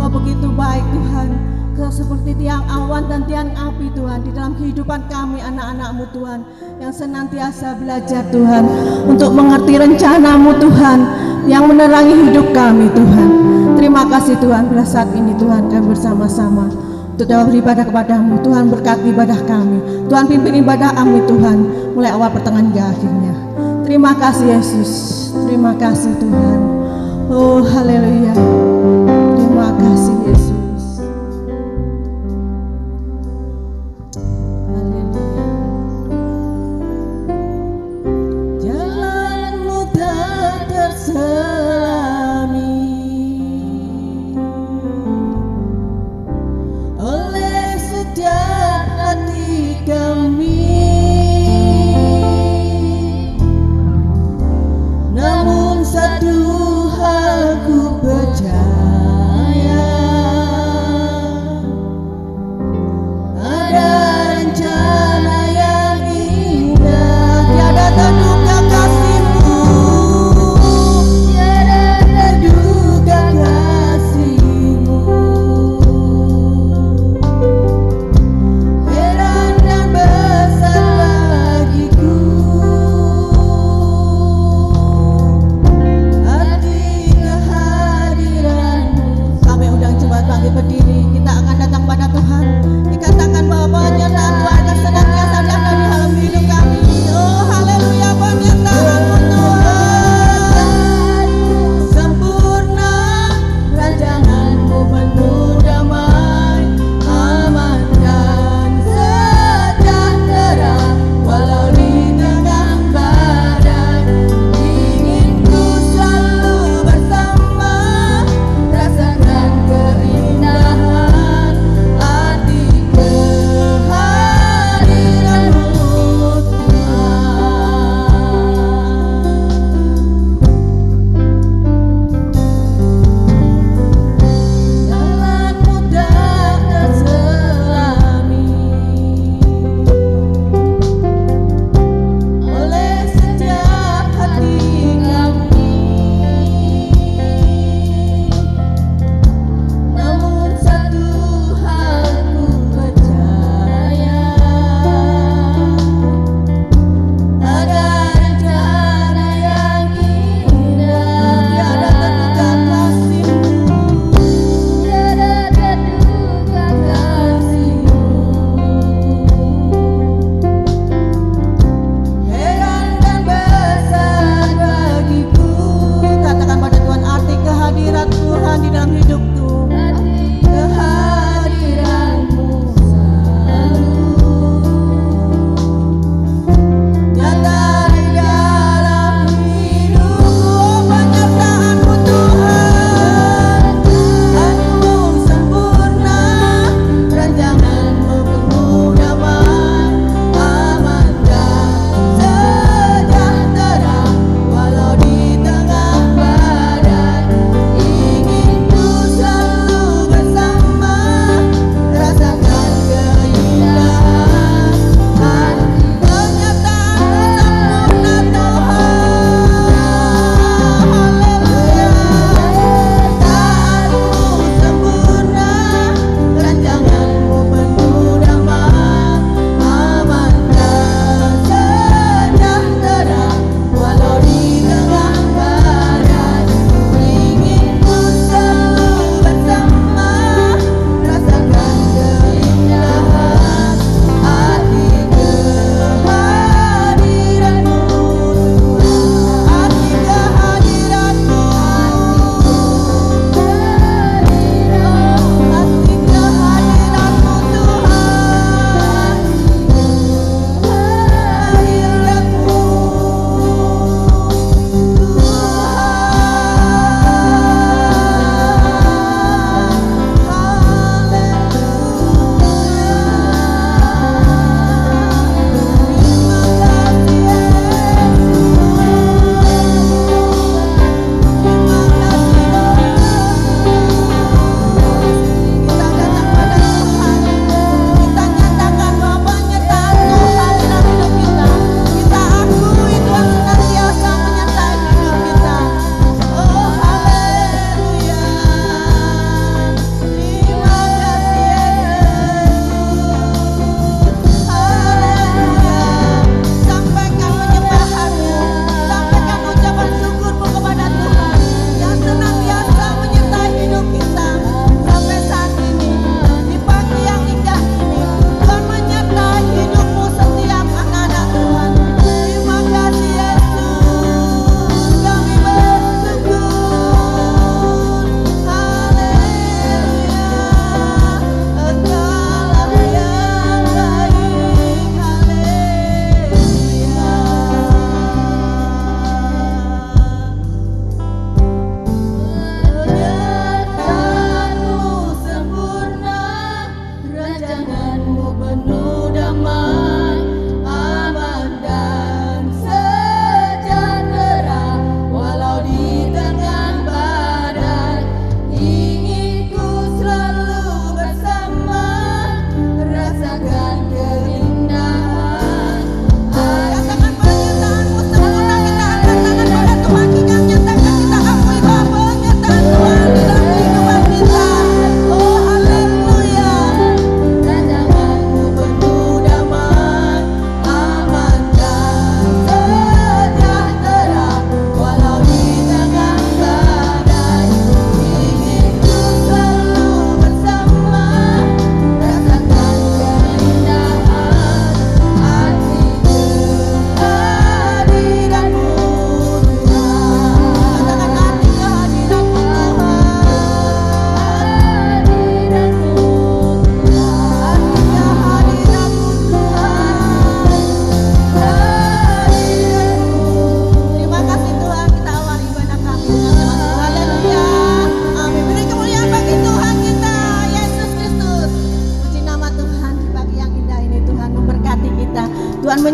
Engkau begitu baik Tuhan, Kau seperti tiang awan dan tiang api Tuhan di dalam kehidupan kami anak-anak-Mu Tuhan, yang senantiasa belajar Tuhan untuk mengerti rencana-Mu Tuhan yang menerangi hidup kami Tuhan. Terima kasih Tuhan, pada saat ini Tuhan kami bersama-sama untuk dapat beribadah kepada-Mu. Tuhan berkati ibadah kami, Tuhan pimpin ibadah kami Tuhan, mulai awal pertengahan hingga akhirnya. Terima kasih Yesus, terima kasih Tuhan. Oh haleluya, terima kasih Yesus. Namun satu hal ku percaya,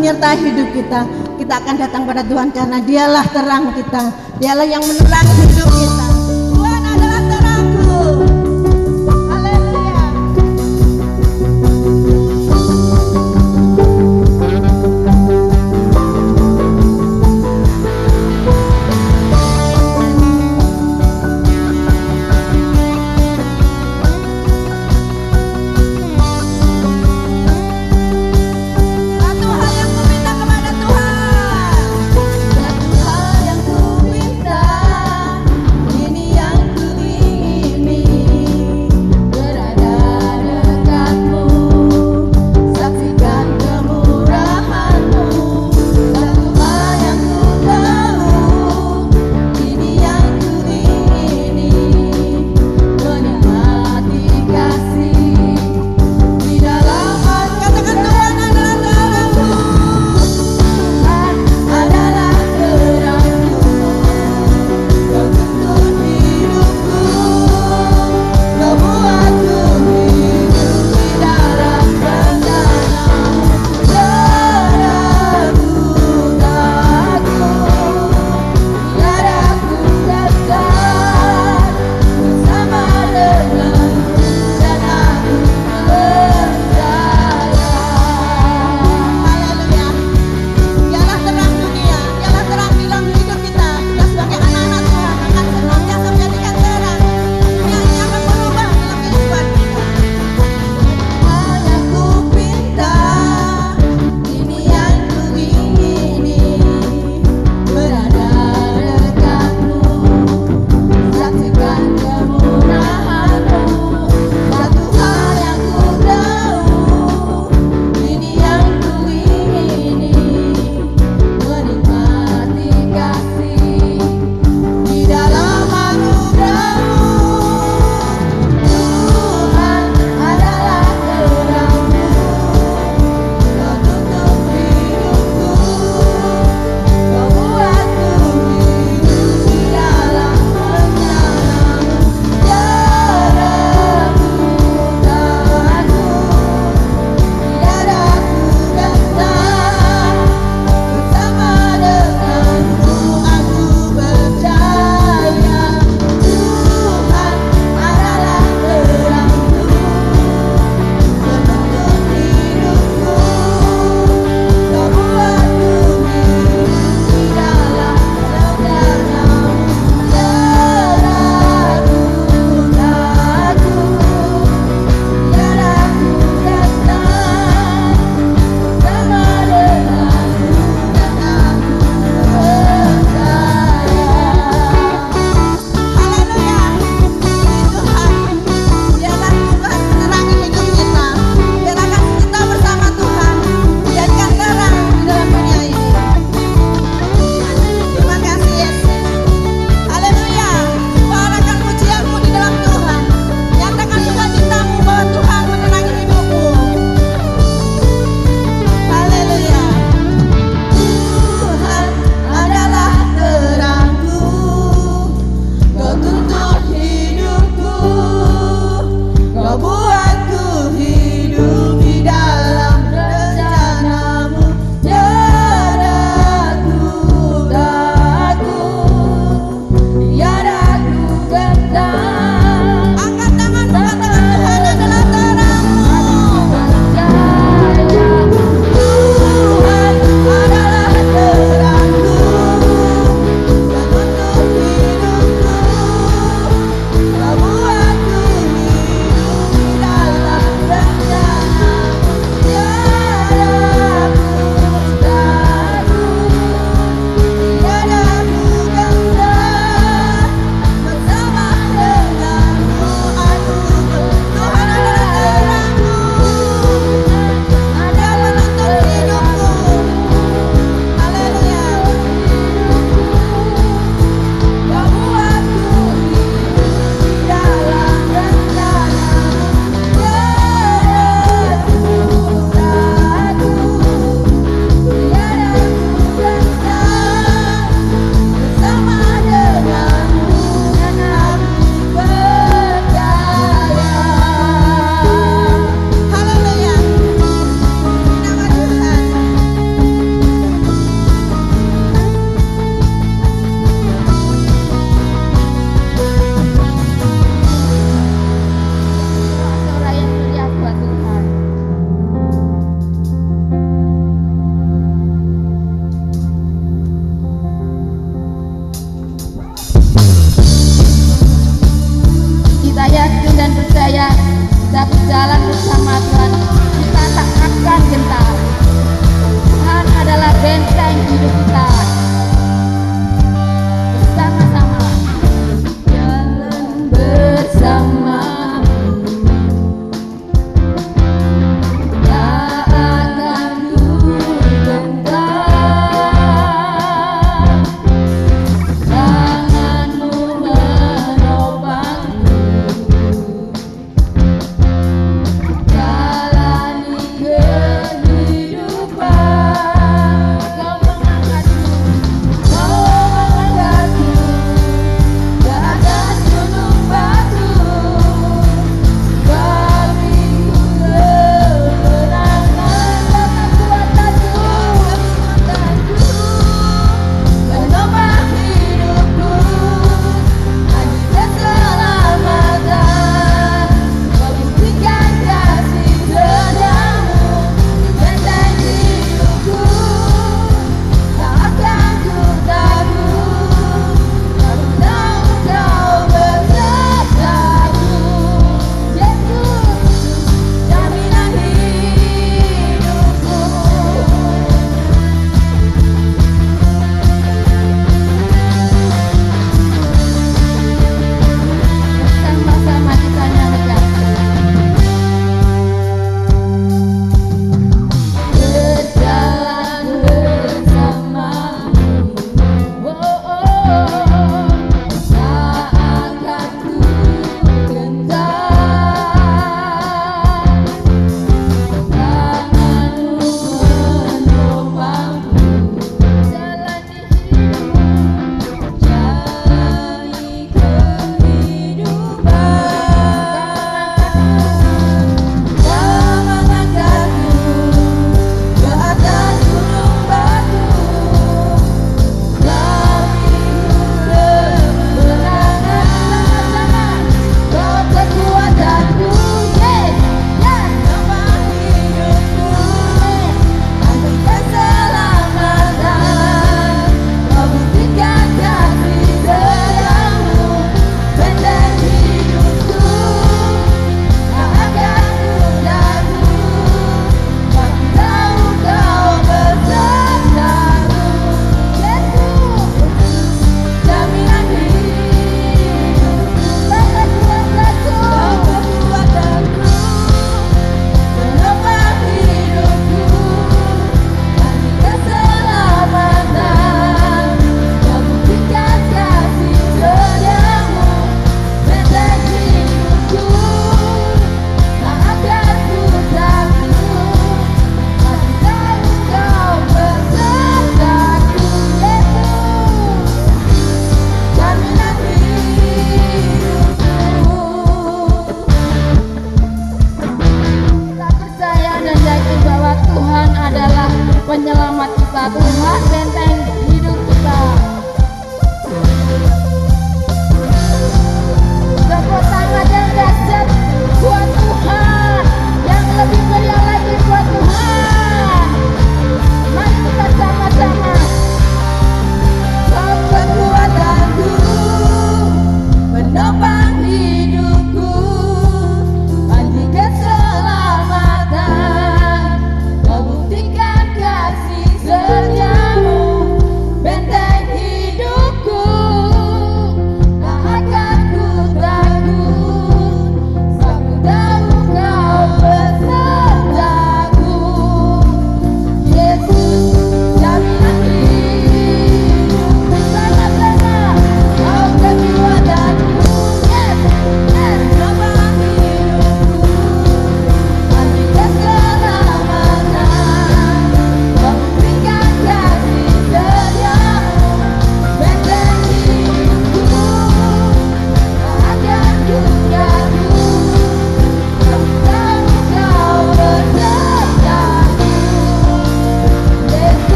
menyertai hidup kita, kita akan datang pada Tuhan karena Dialah terang kita, Dialah yang menerangi hidup kita. Tuhan adalah terangku. Haleluya. Satu hal yang ku minta kepada Tuhan, satu jalan bersama Tuhan, kita tak akan gentar. Tuhan adalah benteng hidup kita. Bersama-sama jalan bersama.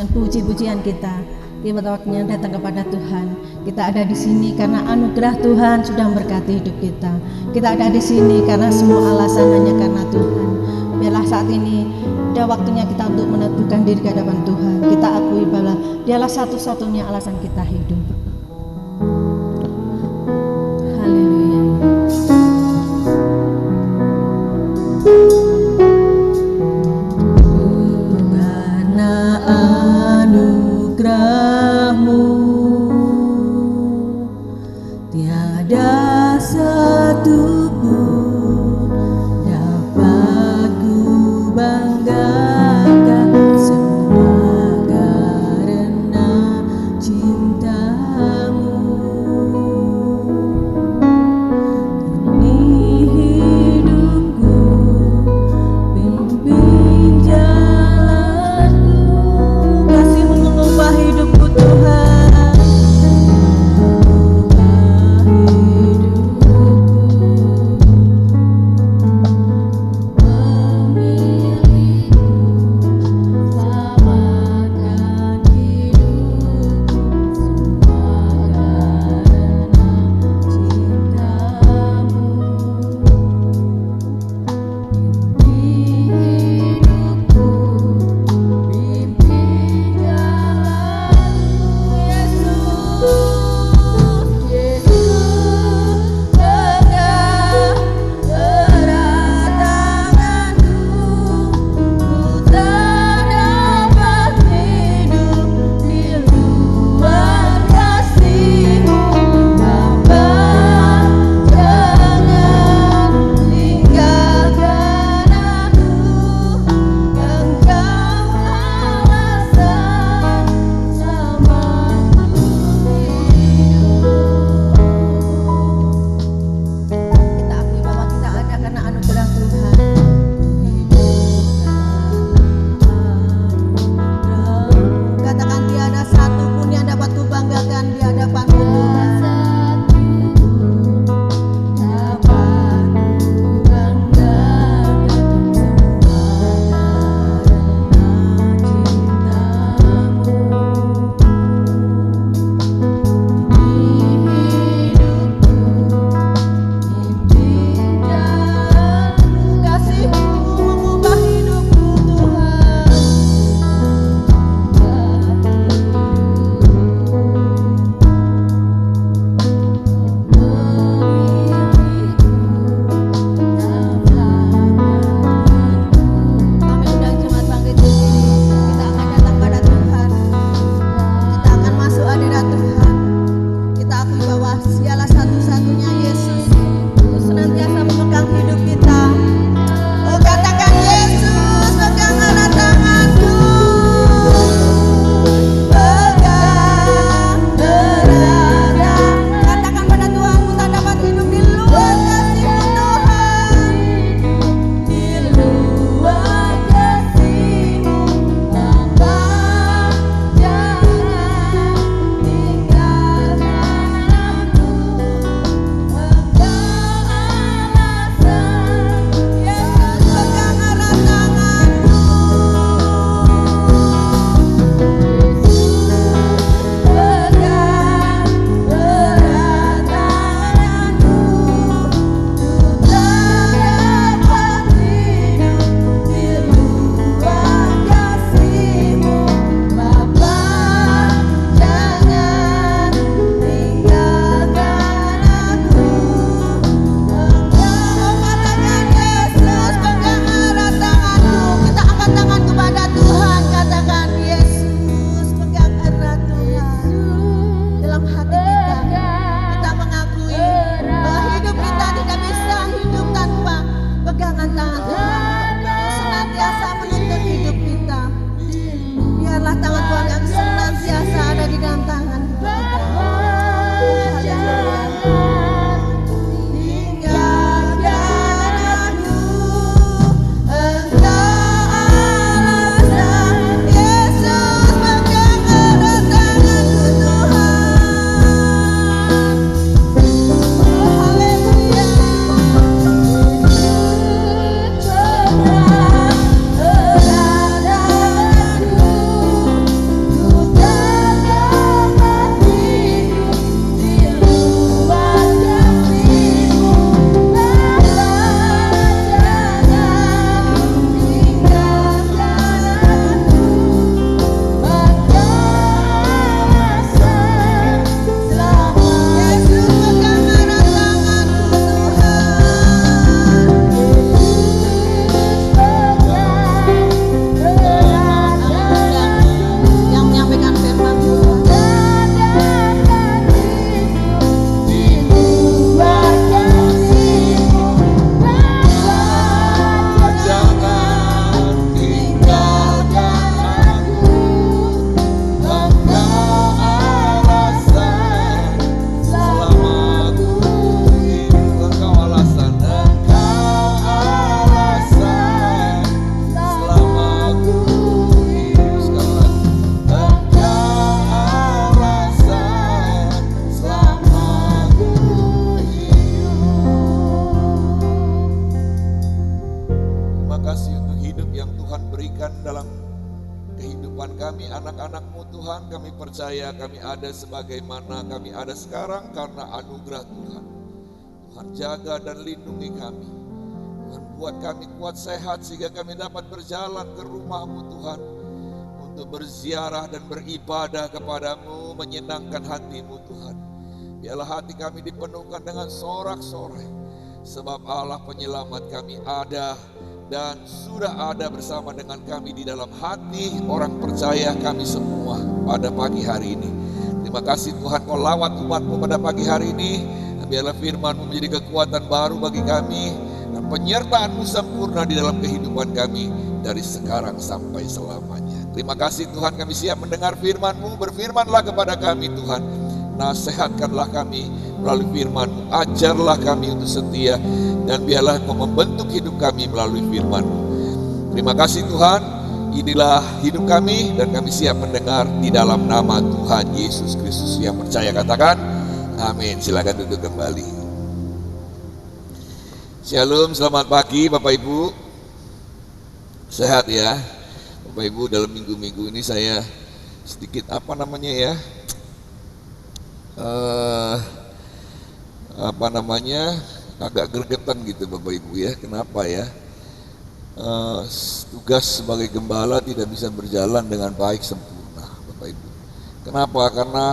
dengan puji-pujian kita. Tiba waktunya datang kepada Tuhan. Kita ada di sini karena anugerah Tuhan sudah memberkati hidup kita. Kita ada di sini karena semua alasan hanya karena Tuhan. Biarlah saat ini ada waktunya kita untuk menentukan diri ke hadapan Tuhan. Kita akui bahwa Dialah satu-satunya alasan kita hidup. Haleluya. Karena anugerah-Mu tiada satu pun dapat ku banggakan, semua karena cinta-Mu. Ini hidupku, pimpin jalanku, kasih-Mu mengubah hidupku kami anak-anak-Mu Tuhan. Kami percaya kami ada sebagaimana kami ada sekarang karena anugerah Tuhan. Tuhan jaga dan lindungi kami. Tuhan buat kami kuat sehat sehingga kami dapat berjalan ke rumah-Mu Tuhan, untuk berziarah dan beribadah kepadamu, menyenangkan hati-Mu Tuhan. Biarlah hati kami dipenuhkan dengan sorak-sorai, sebab Allah penyelamat kami ada dan sudah ada bersama dengan kami di dalam hati orang percaya kami semua pada pagi hari ini. Terima kasih Tuhan, Kau lawat umat-Mu pada pagi hari ini. Biarlah firman-Mu menjadi kekuatan baru bagi kami, dan penyertaan-Mu sempurna di dalam kehidupan kami dari sekarang sampai selamanya. Terima kasih Tuhan, kami siap mendengar firman-Mu. Berfirmanlah kepada kami Tuhan, nasihatkanlah kami melalui firman-Mu, ajarlah kami untuk setia, dan biarlah Kau membentuk hidup kami melalui firman-Mu. Terima kasih Tuhan, inilah hidup kami dan kami siap mendengar di dalam nama Tuhan Yesus Kristus. Yang percaya katakan amin. Silakan duduk kembali. Shalom, selamat pagi Bapak Ibu. Sehat ya Bapak Ibu. Dalam minggu-minggu ini saya sedikit agak gregetan gitu Bapak Ibu ya. Kenapa ya? Tugas sebagai gembala tidak bisa berjalan dengan baik sempurna Bapak Ibu. Kenapa? Karena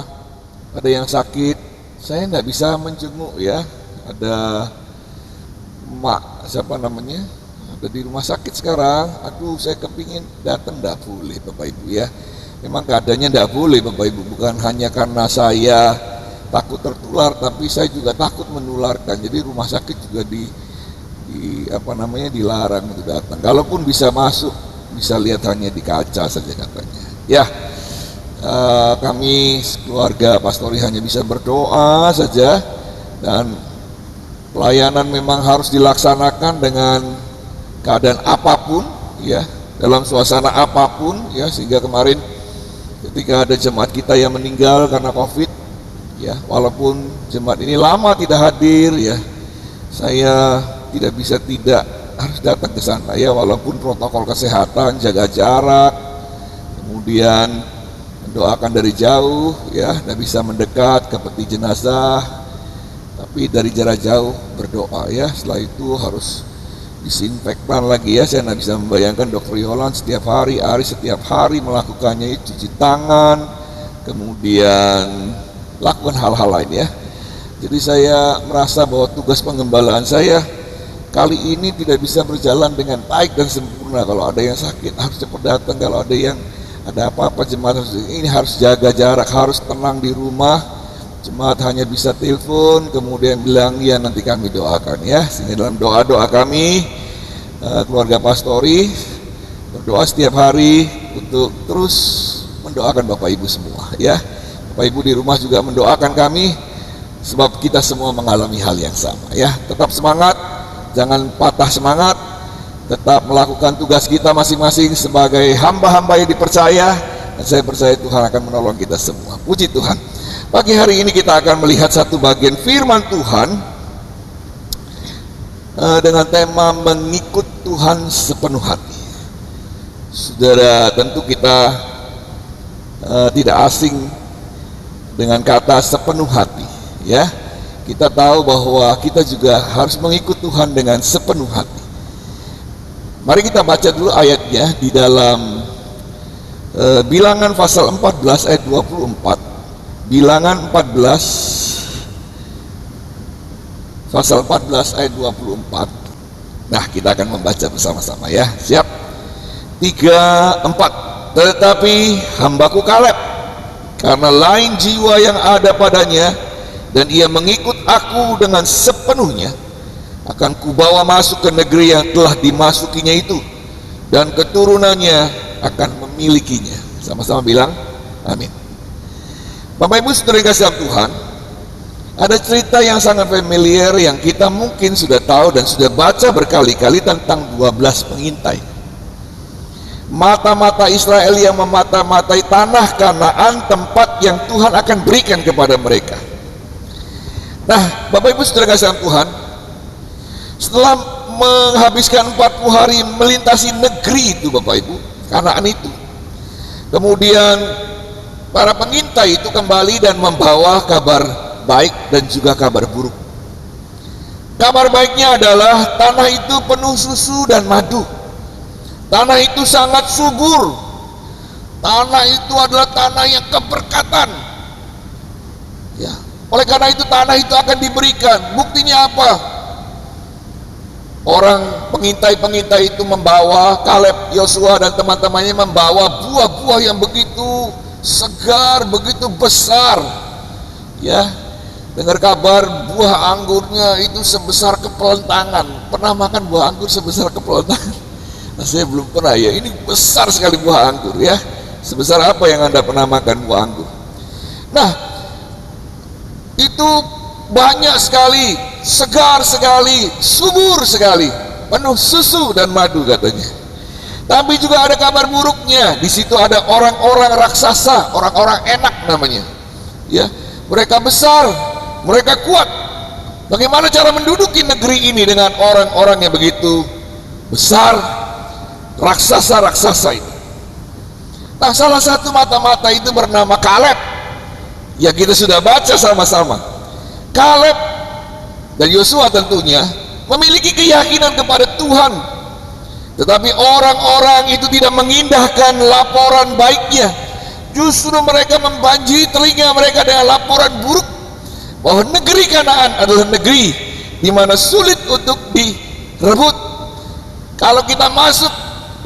ada yang sakit, saya nggak bisa menjenguk ya. Ada ada di rumah sakit sekarang. Aduh, saya kepingin datang, nggak boleh Bapak Ibu ya. Memang keadaannya nggak boleh Bapak Ibu. Bukan hanya karena saya takut tertular, tapi saya juga takut menularkan. Jadi rumah sakit juga dilarang untuk datang. Kalaupun bisa masuk, bisa lihat hanya di kaca saja katanya. Ya, kami keluarga pastori hanya bisa berdoa saja, dan pelayanan memang harus dilaksanakan dengan keadaan apapun ya, dalam suasana apapun ya. Sehingga kemarin ketika ada jemaat kita yang meninggal karena COVID ya, walaupun jemaat ini lama tidak hadir ya, saya tidak bisa tidak harus datang ke sana ya, walaupun protokol kesehatan, jaga jarak, kemudian mendoakan dari jauh ya, tidak bisa mendekat ke peti jenazah, tapi dari jarak jauh berdoa ya. Setelah itu harus disinfektan lagi ya. Saya tidak bisa membayangkan Dr. Yolan setiap hari melakukannya, cuci tangan, kemudian lakukan hal-hal lain ya. Jadi saya merasa bahwa tugas penggembalaan saya kali ini tidak bisa berjalan dengan baik dan sempurna. Kalau ada yang sakit harus cepat datang, kalau ada apa-apa jemaat harus jaga jarak, harus tenang di rumah. Jemaat hanya bisa telepon, kemudian bilang ya nanti kami doakan ya. Sehingga dalam doa-doa kami, keluarga pastori berdoa setiap hari untuk terus mendoakan Bapak Ibu semua ya. Bapak Ibu di rumah juga mendoakan kami, sebab kita semua mengalami hal yang sama ya. Tetap semangat, jangan patah semangat, tetap melakukan tugas kita masing-masing sebagai hamba-hamba yang dipercaya, dan saya percaya Tuhan akan menolong kita semua. Puji Tuhan. Pagi hari ini kita akan melihat satu bagian firman Tuhan dengan tema mengikut Tuhan sepenuh hati. Saudara, tentu kita tidak asing dengan kata sepenuh hati ya. Kita tahu bahwa kita juga harus mengikut Tuhan dengan sepenuh hati. Mari kita baca dulu ayatnya di dalam Bilangan pasal 14 ayat 24. Bilangan 14 pasal 14 ayat 24. Nah, kita akan membaca bersama-sama ya. Siap? 3, 4. Tetapi hambaku Kaleb, karena lain jiwa yang ada padanya, dan ia mengikut aku dengan sepenuhnya, akan kubawa masuk ke negeri yang telah dimasukinya itu, dan keturunannya akan memilikinya. Sama-sama bilang amin. Bapak Ibu saudara yang kasih Tuhan, ada cerita yang sangat familiar yang kita mungkin sudah tahu dan sudah baca berkali-kali tentang 12 pengintai. Mata-mata Israel yang memata-matai tanah Kanaan, tempat yang Tuhan akan berikan kepada mereka. Nah, Bapak Ibu saudara kasih Tuhan, setelah menghabiskan 40 hari melintasi negeri itu Bapak Ibu, Kanaan itu, Kemudian para pengintai itu kembali dan membawa kabar baik dan juga kabar buruk. Kabar baiknya adalah tanah itu penuh susu dan madu. Tanah itu sangat subur. Tanah itu adalah tanah yang keberkatan. Ya, oleh karena itu tanah itu akan diberikan. Buktinya apa? Orang pengintai-pengintai itu membawa, Kaleb, Yosua dan teman-temannya membawa buah-buah yang begitu segar, begitu besar. Ya, dengar kabar buah anggurnya itu sebesar kepelan tangan. Pernah makan buah anggur sebesar kepelan tangan? Nah, saya belum pernah ya. Ini besar sekali buah anggur ya. Sebesar apa yang Anda pernah makan buah anggur? Nah, itu banyak sekali, segar sekali, subur sekali, penuh susu dan madu katanya. Tapi juga ada kabar buruknya. Di situ ada orang-orang raksasa, orang-orang enak namanya. Ya, mereka besar, mereka kuat. Bagaimana cara menduduki negeri ini dengan orang-orang yang begitu besar, raksasa-raksasa itu? Nah, salah satu mata-mata itu bernama Kaleb. Ya, kita sudah baca sama-sama. Kaleb dan Yosua tentunya memiliki keyakinan kepada Tuhan, tetapi orang-orang itu tidak mengindahkan laporan baiknya. Justru mereka membanjiri telinga mereka dengan laporan buruk bahwa negeri Kanaan adalah negeri di mana sulit untuk direbut. Kalau kita masuk,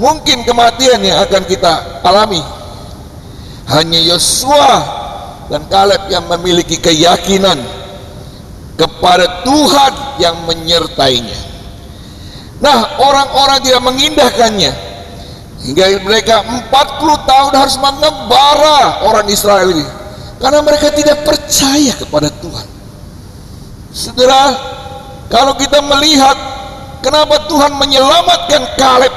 mungkin kematian yang akan kita alami. Hanya Yosua dan Kaleb yang memiliki keyakinan kepada Tuhan yang menyertainya. Nah, orang-orang tidak mengindahkannya hingga mereka 40 tahun harus mengembara orang Israel ini karena mereka tidak percaya kepada Tuhan. Saudara, kalau kita melihat kenapa Tuhan menyelamatkan Kaleb,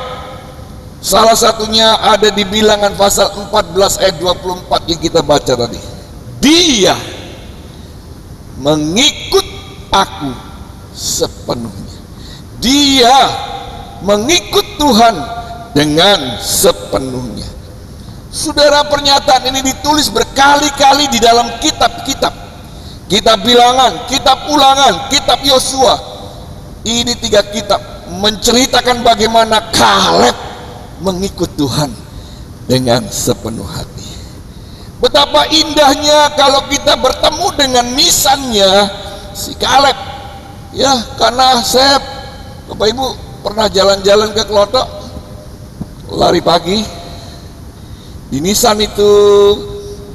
salah satunya ada di Bilangan pasal 14 ayat 24 yang kita baca tadi. Dia mengikut aku sepenuhnya. Dia mengikut Tuhan dengan sepenuhnya. Saudara, pernyataan ini ditulis berkali-kali di dalam kitab-kitab. Kitab Bilangan, kitab Ulangan, kitab Yosua. Ini 3 kitab menceritakan bagaimana Kaleb mengikut Tuhan dengan sepenuh hati. Betapa indahnya kalau kita bertemu dengan nisannya si Kaleb. Ya, karena saya, Bapak Ibu pernah jalan-jalan ke Klotok, lari pagi. Di nisan itu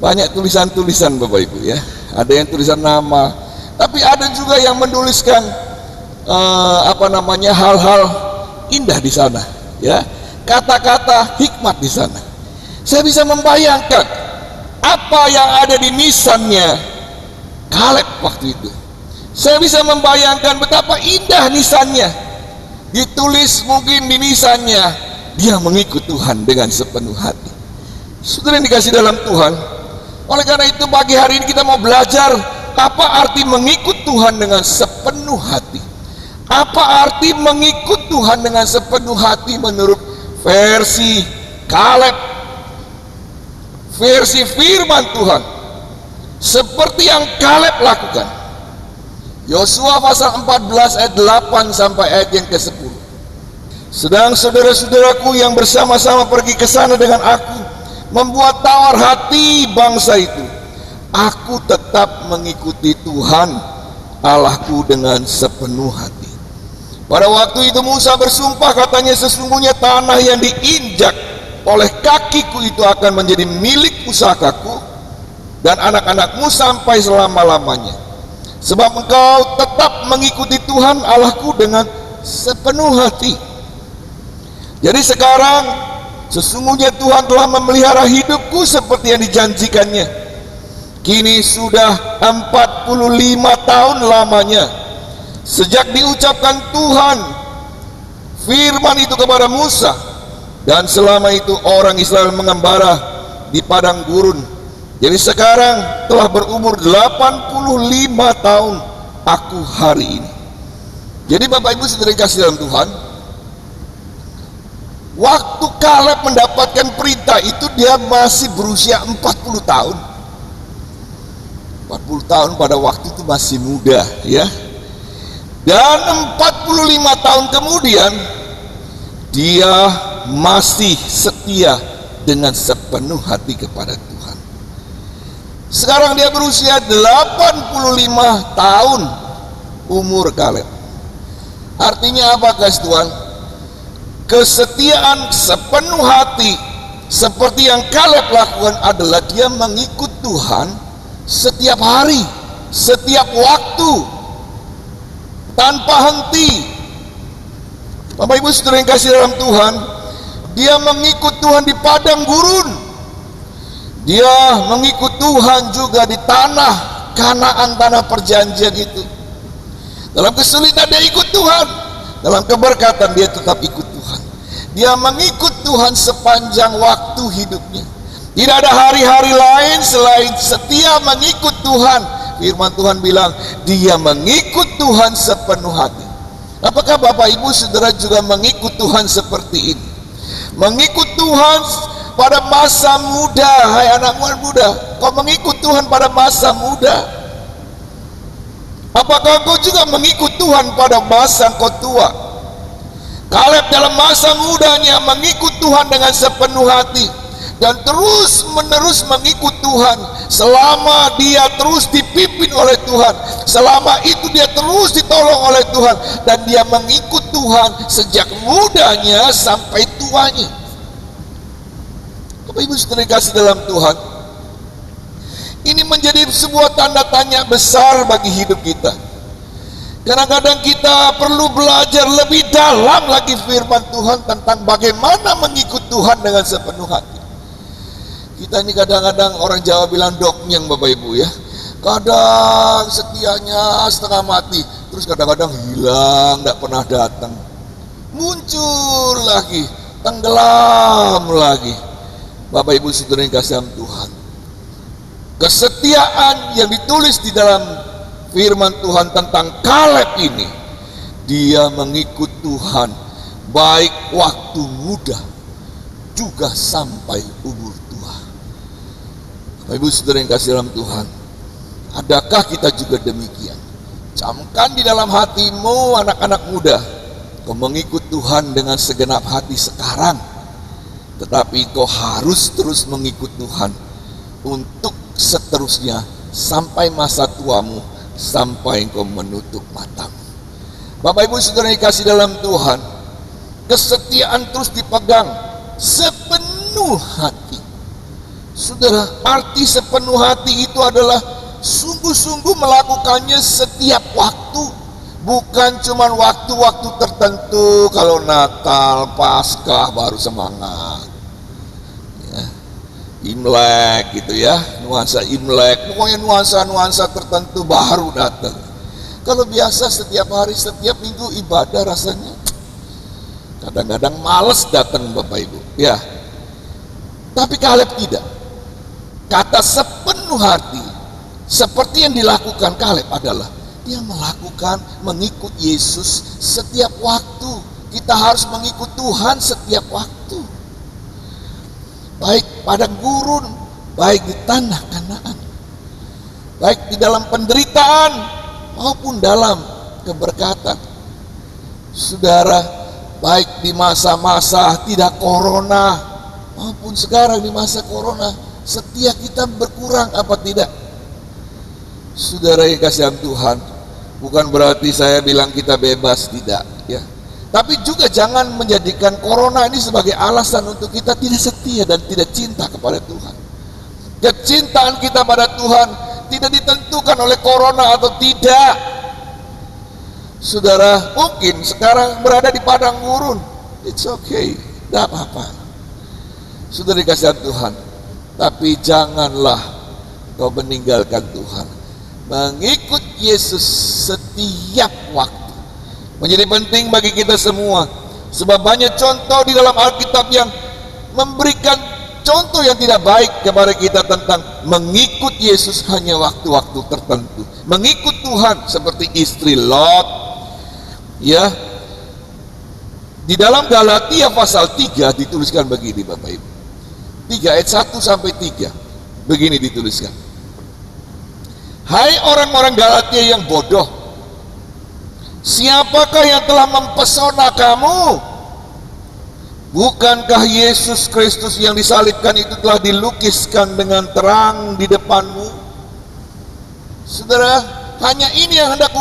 banyak tulisan-tulisan Bapak Ibu ya. Ada yang tulisan nama, tapi ada juga yang menuliskan hal-hal indah di sana. Ya, kata-kata hikmat di sana. Saya bisa membayangkan apa yang ada di nisannya Kaleb waktu itu. Saya bisa membayangkan betapa indah nisannya. Ditulis mungkin di nisannya, dia mengikut Tuhan dengan sepenuh hati. Saudara yang dikasih dalam Tuhan, oleh karena itu pagi hari ini kita mau belajar apa arti mengikut Tuhan dengan sepenuh hati. Apa arti mengikut Tuhan dengan sepenuh hati menurut versi Kaleb, versi firman Tuhan, seperti yang Kaleb lakukan. Yosua pasal 14 ayat 8 sampai ayat yang ke-10. Sedang saudara-saudaraku yang bersama-sama pergi ke sana dengan aku membuat tawar hati bangsa itu. Aku tetap mengikuti Tuhan Allahku dengan sepenuh hati. Pada waktu itu Musa bersumpah, katanya, sesungguhnya tanah yang diinjak oleh kakiku itu akan menjadi milik pusakaku dan anak-anakmu sampai selama-lamanya. Sebab engkau tetap mengikuti Tuhan Allahku dengan sepenuh hati. Jadi sekarang sesungguhnya Tuhan telah memelihara hidupku seperti yang dijanjikannya. Kini sudah 45 tahun lamanya sejak diucapkan Tuhan firman itu kepada Musa, dan selama itu orang Israel mengembara di padang gurun. Jadi sekarang telah berumur 85 tahun aku hari ini. Jadi Bapak Ibu saudara kasih dalam Tuhan, Waktu Kaleb mendapatkan perintah itu dia masih berusia 40 tahun. 40 tahun pada waktu itu masih muda, ya. Dan 45 tahun kemudian dia masih setia dengan sepenuh hati kepada Tuhan. Sekarang dia berusia 85 tahun umur Kaleb. Artinya apa, guys, Tuhan? Kesetiaan sepenuh hati seperti yang Kaleb lakukan adalah dia mengikut Tuhan setiap hari, setiap waktu, tanpa henti. Bapak Ibu saudara yang kasih dalam Tuhan, dia mengikut Tuhan di padang gurun, dia mengikut Tuhan juga di tanah Kanaan, tanah perjanjian itu. Dalam kesulitan dia ikut Tuhan, dalam keberkatan dia tetap ikut Tuhan. Dia mengikut Tuhan sepanjang waktu hidupnya. Tidak ada hari-hari lain selain setia mengikut Tuhan. Firman Tuhan bilang, dia mengikut Tuhan sepenuh hati. Apakah Bapak Ibu Saudara juga mengikut Tuhan seperti ini? Mengikut Tuhan pada masa muda. Hai anak muda, kau mengikut Tuhan pada masa muda. Apakah kau juga mengikut Tuhan pada masa kau tua? Kaleb dalam masa mudanya mengikut Tuhan dengan sepenuh hati dan terus menerus mengikut Tuhan. Selama dia terus dipimpin oleh Tuhan, selama itu dia terus ditolong oleh Tuhan, dan dia mengikut Tuhan sejak mudanya sampai tuanya. Bapak Ibu saudara kasih dalam Tuhan, ini menjadi sebuah tanda tanya besar bagi hidup kita. Kadang-kadang kita perlu belajar lebih dalam lagi firman Tuhan tentang bagaimana mengikut Tuhan dengan sepenuh hati. Kita ini kadang-kadang orang Jawa bilang doknyeng, Bapak Ibu, ya. Kadang setianya setengah mati, terus kadang-kadang hilang, tidak pernah datang. Muncul lagi, tenggelam lagi. Bapak Ibu saudara yang kasih Tuhan, kesetiaan yang ditulis di dalam firman Tuhan tentang Kaleb ini, dia mengikut Tuhan baik waktu muda juga sampai umur tua. Bapak Ibu saudara yang kasih dalam Tuhan, adakah kita juga demikian? Camkan di dalam hatimu, anak-anak muda, kau mengikut Tuhan dengan segenap hati sekarang, tetapi kau harus terus mengikut Tuhan untuk seterusnya sampai masa tuamu, sampai engkau menutup matamu. Bapak Ibu saudara yang kasih dalam Tuhan, kesetiaan terus dipegang sepenuh hati. Saudara, arti sepenuh hati itu adalah sungguh-sungguh melakukannya setiap waktu, bukan cuma waktu-waktu tertentu. Kalau Natal, Paskah baru semangat, ya. Imlek gitu ya, nuansa Imlek, pokoknya nuansa-nuansa tertentu baru datang. Kalau biasa setiap hari, setiap minggu ibadah rasanya kadang-kadang males datang, Bapak Ibu, ya. Tapi Kaleb tidak. Kata sepenuh hati seperti yang dilakukan Kaleb adalah dia melakukan, mengikut Yesus setiap waktu. Kita harus mengikut Tuhan setiap waktu, baik pada gurun, baik di tanah Kanaan, baik di dalam penderitaan maupun dalam keberkatan. Saudara, baik di masa-masa tidak corona maupun sekarang di masa corona, setia kita berkurang apa tidak? Saudara yang kasih Tuhan, bukan berarti saya bilang kita bebas, tidak, ya. Tapi juga jangan menjadikan corona ini sebagai alasan untuk kita tidak setia dan tidak cinta kepada Tuhan. Kecintaan kita pada Tuhan tidak ditentukan oleh corona atau tidak. Saudara mungkin sekarang berada di padang gurun, it's okay, tidak apa-apa. Saudara dikasih Tuhan, tapi janganlah kau meninggalkan Tuhan. Mengikut Yesus setiap waktu menjadi penting bagi kita semua, sebab banyak contoh di dalam Alkitab yang memberikan contoh yang tidak baik kepada kita tentang mengikut Yesus hanya waktu-waktu tertentu. Mengikut Tuhan seperti istri Lot, ya, Di dalam Galatia pasal 3 dituliskan begini Bapak Ibu. 3 ayat 1 sampai 3. Begini dituliskan. Hai orang-orang Galatia yang bodoh, siapakah yang telah mempesona kamu? Bukankah Yesus Kristus yang disalibkan itu telah dilukiskan dengan terang di depanmu? Saudara, hanya ini yang hendak ku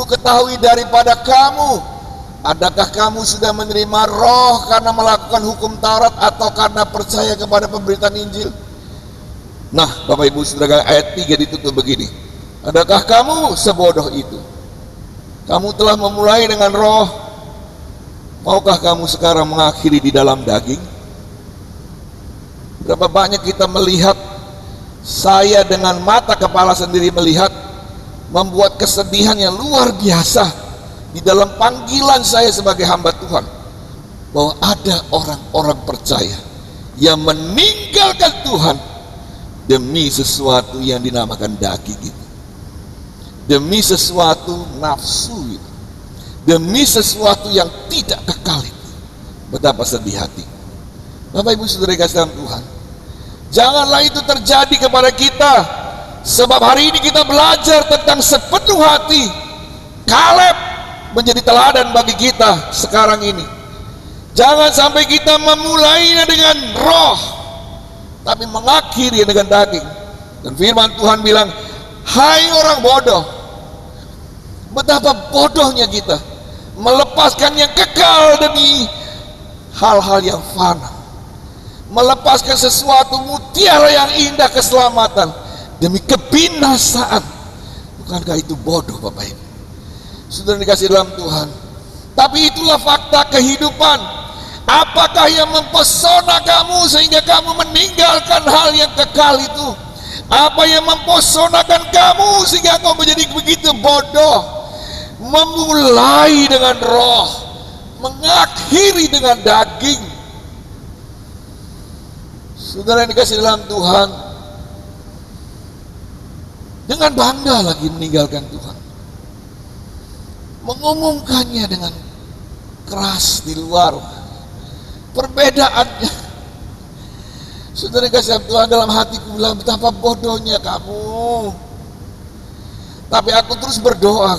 ketahui daripada kamu. Adakah kamu sudah menerima Roh karena melakukan hukum Taurat atau karena percaya kepada pemberitaan Injil? Nah, Bapak Ibu Saudara, ayat 3 ditutup begini. Adakah kamu sebodoh itu? Kamu telah memulai dengan Roh, maukah kamu sekarang mengakhiri di dalam daging? Berapa banyak kita melihat, saya dengan mata kepala sendiri melihat, membuat kesedihan yang luar biasa di dalam panggilan saya sebagai hamba Tuhan, bahwa ada orang-orang percaya yang meninggalkan Tuhan demi sesuatu yang dinamakan daging itu, demi sesuatu nafsu itu, demi sesuatu yang tidak kekal itu. Betapa sedih hati. Bapak Ibu Saudara kasih dalam Tuhan, janganlah itu terjadi kepada kita. Sebab hari ini kita belajar tentang sepenuh hati. Kaleb menjadi teladan bagi kita sekarang ini. Jangan sampai kita memulainya dengan roh, tapi mengakhiri dengan daging. Dan firman Tuhan bilang, hai orang bodoh. Betapa bodohnya kita melepaskan yang kekal demi hal-hal yang fana, melepaskan sesuatu mutiara yang indah, keselamatan, demi kebinasaan. Bukankah itu bodoh Bapak Ibu? Sudah dikasih dalam Tuhan. Tapi itulah fakta kehidupan. Apakah yang mempesona kamu sehingga kamu meninggalkan hal yang kekal itu? Apa yang mempesonakan kamu sehingga kamu menjadi begitu bodoh? Memulai dengan roh, mengakhiri dengan daging. Saudara yang dikasih dalam Tuhan, dengan bangga lagi meninggalkan Tuhan, mengumumkannya dengan keras di luar, perbedaannya. Saudara kasih Tuhan, dalam hatiku bilang, betapa bodohnya kamu. Tapi aku terus berdoa,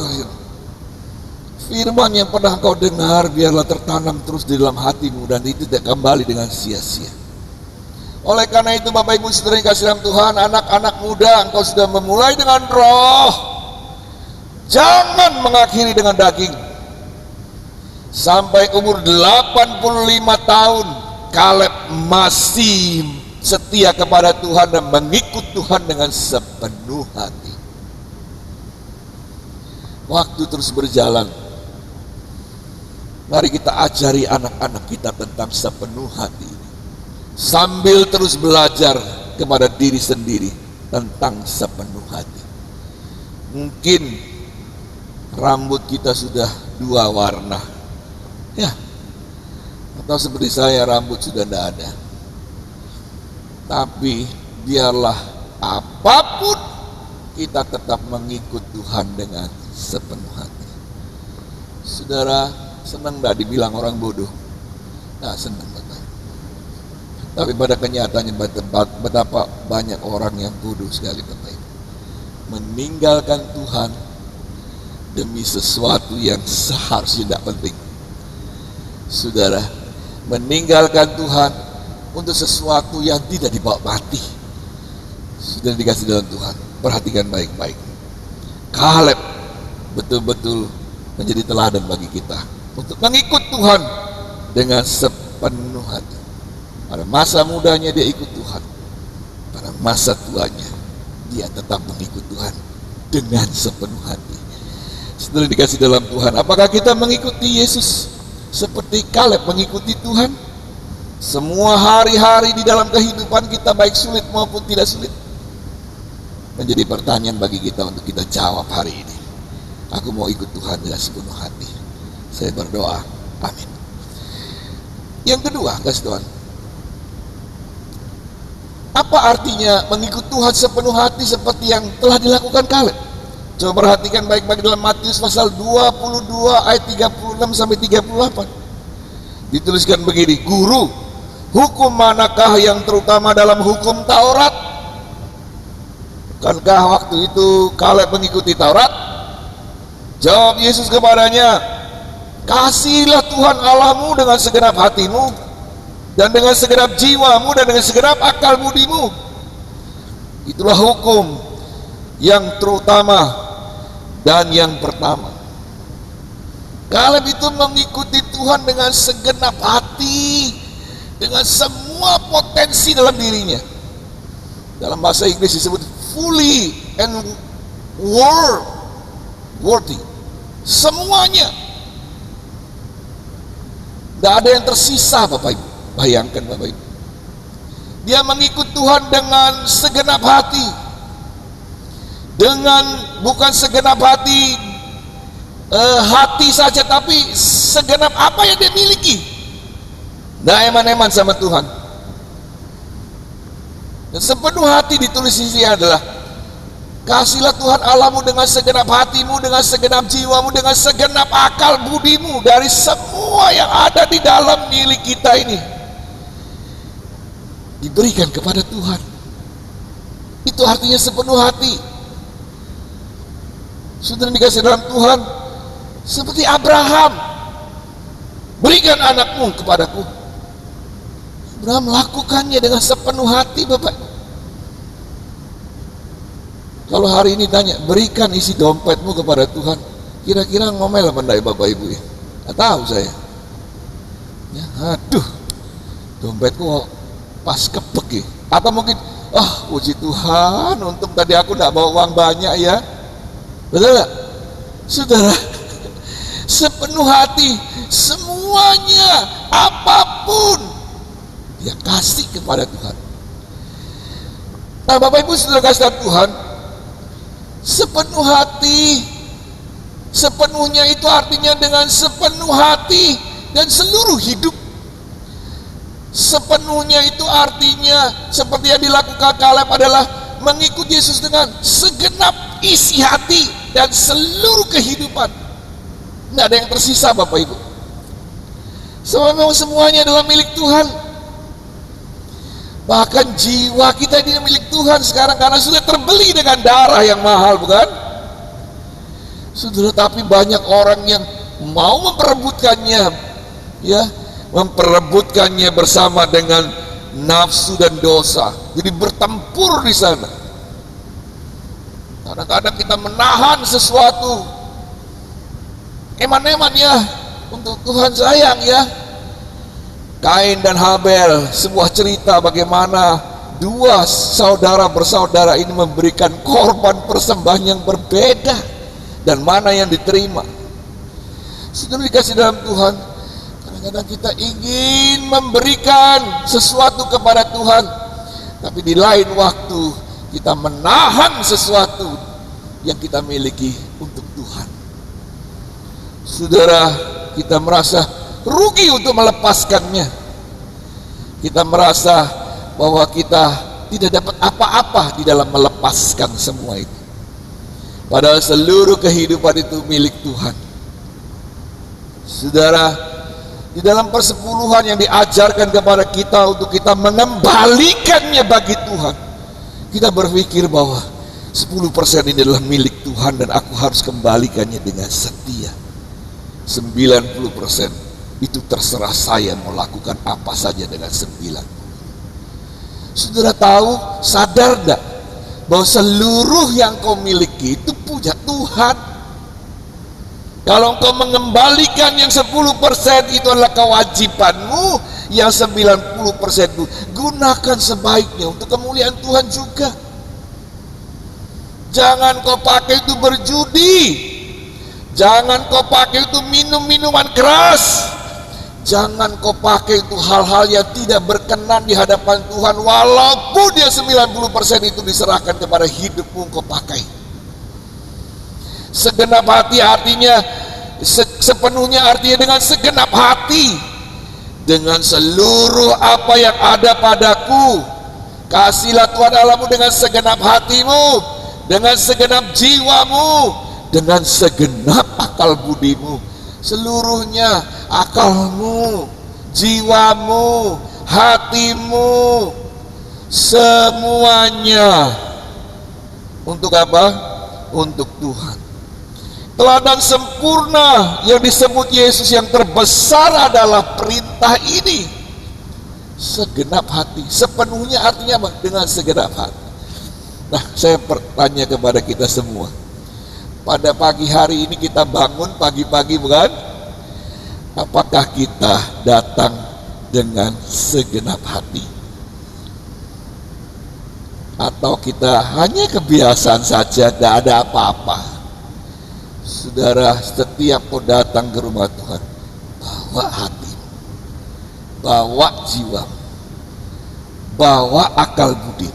firman yang pernah kau dengar biarlah tertanam terus di dalam hatimu, dan itu tidak kembali dengan sia-sia. Oleh karena itu Bapak Ibu Saudara yang kasih dalam Tuhan, anak-anak muda, engkau sudah memulai dengan roh, jangan mengakhiri dengan daging. Sampai umur 85 tahun Kaleb masih setia kepada Tuhan dan mengikut Tuhan dengan sepenuh hati. Waktu terus berjalan. Mari kita ajari anak-anak kita tentang sepenuh hati, sambil terus belajar kepada diri sendiri tentang sepenuh hati. Mungkin rambut kita sudah 2 warna, ya, atau seperti saya rambut sudah tidak ada. Tapi biarlah apapun kita tetap mengikut Tuhan dengan sepenuh hati. Saudara, senang tidak dibilang orang bodoh? Nah, senang Bapak. Tapi pada kenyataannya betapa banyak orang yang bodoh sekali Bapak Ibu, meninggalkan Tuhan demi sesuatu yang seharusnya tidak penting. Saudara, meninggalkan Tuhan untuk sesuatu yang tidak dibawa mati. Sudah dikasih dalam Tuhan, perhatikan baik-baik. Kaleb betul-betul menjadi teladan bagi kita untuk mengikut Tuhan dengan sepenuh hati. Pada masa mudanya dia ikut Tuhan, pada masa tuanya dia tetap mengikut Tuhan dengan sepenuh hati. Setelah dikasih dalam Tuhan, apakah kita mengikuti Yesus seperti Kaleb mengikuti Tuhan? Semua hari-hari di dalam kehidupan kita, baik sulit maupun tidak sulit, menjadi pertanyaan bagi kita untuk kita jawab hari ini. Aku mau ikut Tuhan dengan sepenuh hati. Saya berdoa, amin. Yang kedua, kasih Tuhan, apa artinya mengikut Tuhan sepenuh hati seperti yang telah dilakukan Kaleb? Coba perhatikan baik-baik dalam Matius pasal 22 ayat 36 sampai 38. Dituliskan begini, "Guru, hukum manakah yang terutama dalam hukum Taurat?" Bukankah waktu itu Kaleb mengikuti Taurat? Jawab Yesus kepadanya, "Kasihilah Tuhan Allahmu dengan segenap hatimu, dan dengan segenap jiwamu, dan dengan segenap akal budimu. Itulah hukum yang terutama dan yang pertama." Kaleb itu mengikuti Tuhan dengan segenap hati, dengan semua potensi dalam dirinya. Dalam bahasa Inggris disebut fully and worthy. Semuanya. Tidak ada yang tersisa, Bapak Ibu. Bayangkan Bapak Ibu. Dia mengikut Tuhan dengan segenap hati. Dengan bukan segenap hati hati saja, tapi segenap apa yang dia miliki. Nah, eman-eman sama Tuhan. Dan sepenuh hati ditulis di sini adalah, "Kasihlah Tuhan Allahmu dengan segenap hatimu, dengan segenap jiwamu, dengan segenap akal budimu." Dari semua yang ada di dalam milik kita ini diberikan kepada Tuhan. Itu artinya sepenuh hati. Sudah dikasih dalam Tuhan, seperti Abraham, "Berikan anakmu kepadaku." Abraham melakukannya dengan sepenuh hati, Bapak. Kalau hari ini tanya, "Berikan isi dompetmu kepada Tuhan," kira-kira ngomel apa enggak ya Bapak Ibu ya? Nggak tahu saya. Ya, aduh, dompetku pas kepek ya. Atau mungkin, puji Tuhan, untung tadi aku enggak bawa uang banyak ya. Betul nggak? Saudara, sepenuh hati, semuanya, apapun dia kasih kepada Tuhan. Nah, Bapak Ibu saudara kasih Tuhan, sepenuh hati, sepenuhnya itu artinya dengan sepenuh hati dan seluruh hidup. Sepenuhnya itu artinya seperti yang dilakukan Kaleb adalah mengikut Yesus dengan segenap isi hati dan seluruh kehidupan. Tidak ada yang tersisa, Bapak Ibu. Memang semuanya adalah milik Tuhan. Bahkan jiwa kita ini milik Tuhan sekarang karena sudah terbeli dengan darah yang mahal, bukan? Saudara, tapi banyak orang yang mau memperebutkannya, ya, memperebutkannya bersama dengan nafsu dan dosa. Jadi bertempur di sana. Kadang-kadang kita menahan sesuatu, eman-eman ya, untuk Tuhan sayang ya. Kain dan Habel, sebuah cerita bagaimana dua saudara bersaudara ini memberikan korban persembahan yang berbeda, dan mana yang diterima. Sudah dikasih dalam Tuhan. Kadang-kadang kita ingin memberikan sesuatu kepada Tuhan, tapi di lain waktu kita menahan sesuatu yang kita miliki untuk Tuhan. Saudara, kita merasa rugi untuk melepaskannya. Kita merasa bahwa kita tidak dapat apa-apa di dalam melepaskan semua itu. Padahal seluruh kehidupan itu milik Tuhan. Saudara, di dalam persepuluhan yang diajarkan kepada kita untuk kita mengembalikannya bagi Tuhan, kita berpikir bahwa 10% ini adalah milik Tuhan dan aku harus kembalikannya dengan setia. 90% itu terserah saya mau lakukan apa saja dengan 9. Saudara tahu, sadar enggak bahwa seluruh yang kau miliki itu punya Tuhan? Kalau engkau mengembalikan yang 10% itu adalah kewajibanmu, yang 90% itu gunakan sebaiknya untuk kemuliaan Tuhan juga. Jangan kau pakai itu berjudi, jangan kau pakai itu minum minuman keras, jangan kau pakai itu hal-hal yang tidak berkenan di hadapan Tuhan. Walaupun dia 90% itu diserahkan kepada hidupmu, kau pakai. Segenap hati artinya sepenuhnya, artinya dengan segenap hati, dengan seluruh apa yang ada padaku. Kasihlah Tuhan Allahmu dengan segenap hatimu, dengan segenap jiwamu, dengan segenap akal budimu, seluruhnya, akalmu, jiwamu, hatimu, semuanya. Untuk apa? Untuk Tuhan. Teladan sempurna yang disebut Yesus yang terbesar adalah perintah ini. Segenap hati, sepenuhnya artinya apa? Dengan segenap hati. Nah, saya bertanya kepada kita semua. Pada pagi hari ini kita bangun pagi-pagi, bukan? Apakah kita datang dengan segenap hati? Atau kita hanya kebiasaan saja, tidak ada apa-apa? Saudara, setiap mau datang ke rumah Tuhan, bawa hati, bawa jiwa, bawa akal budi.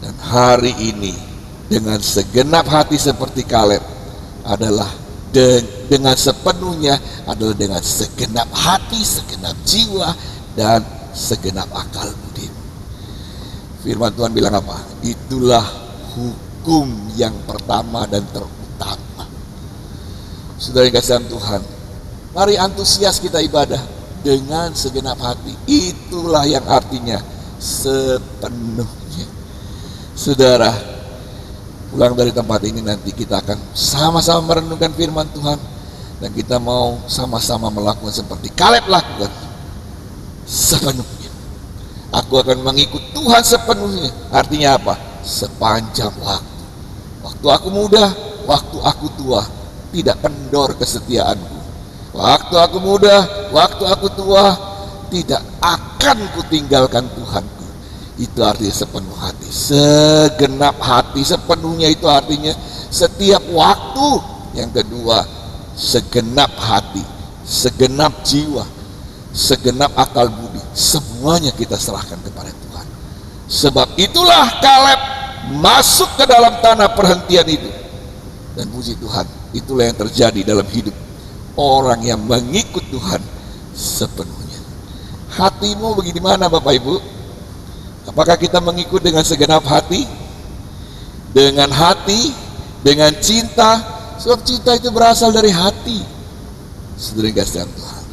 Dan hari ini dengan segenap hati seperti Kaleb adalah dengan sepenuhnya, adalah dengan segenap hati, segenap jiwa, dan segenap akal budi. Firman Tuhan bilang apa? Itulah hukum yang pertama dan terutama. Saudara yang kasihan Tuhan, mari antusias kita ibadah dengan segenap hati. Itulah yang artinya sepenuhnya. Saudara, pulang dari tempat ini nanti kita akan sama-sama merenungkan firman Tuhan, dan kita mau sama-sama melakukan seperti Kaleb lakukan, sepenuhnya. Aku akan mengikut Tuhan sepenuhnya. Artinya apa? Sepanjang waktu. Waktu aku muda, waktu aku tua, tidak kendor kesetiaanku. Waktu aku muda, waktu aku tua, tidak akan kutinggalkan Tuhanku. Itu artinya sepenuh hati, segenap hati, sepenuhnya itu artinya setiap waktu. Yang kedua, segenap hati, segenap jiwa, segenap akal budi, semuanya kita serahkan kepada Tuhan. Sebab itulah Kaleb masuk ke dalam tanah perhentian itu. Dan puji Tuhan, itulah yang terjadi dalam hidup orang yang mengikut Tuhan sepenuhnya. Hatimu bagaimana Bapak Ibu? Apakah kita mengikut dengan segenap hati? Dengan hati, dengan cinta. Sebab cinta itu berasal dari hati. Saudara yang kasihan Tuhan.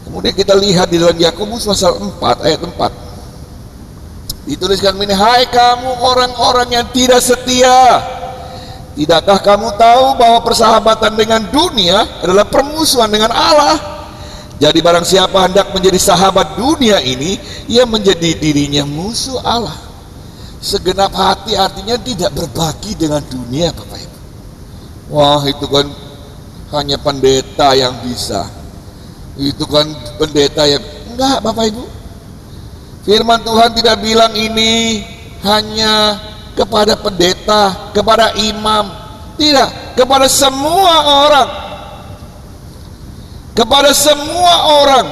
Kemudian kita lihat di dalam Yakobus pasal 4 ayat 4. Dituliskan ini, hai kamu orang-orang yang tidak setia, tidakkah kamu tahu bahwa persahabatan dengan dunia adalah permusuhan dengan Allah? Jadi barang siapa hendak menjadi sahabat dunia ini, ia menjadi dirinya musuh Allah. Segenap hati artinya tidak berbagi dengan dunia, Bapak Ibu. Wah, itu kan hanya pendeta yang bisa. Itu kan pendeta yang enggak, Bapak Ibu. Firman Tuhan tidak bilang ini hanya kepada pendeta, kepada imam. Tidak, kepada semua orang. Kepada semua orang,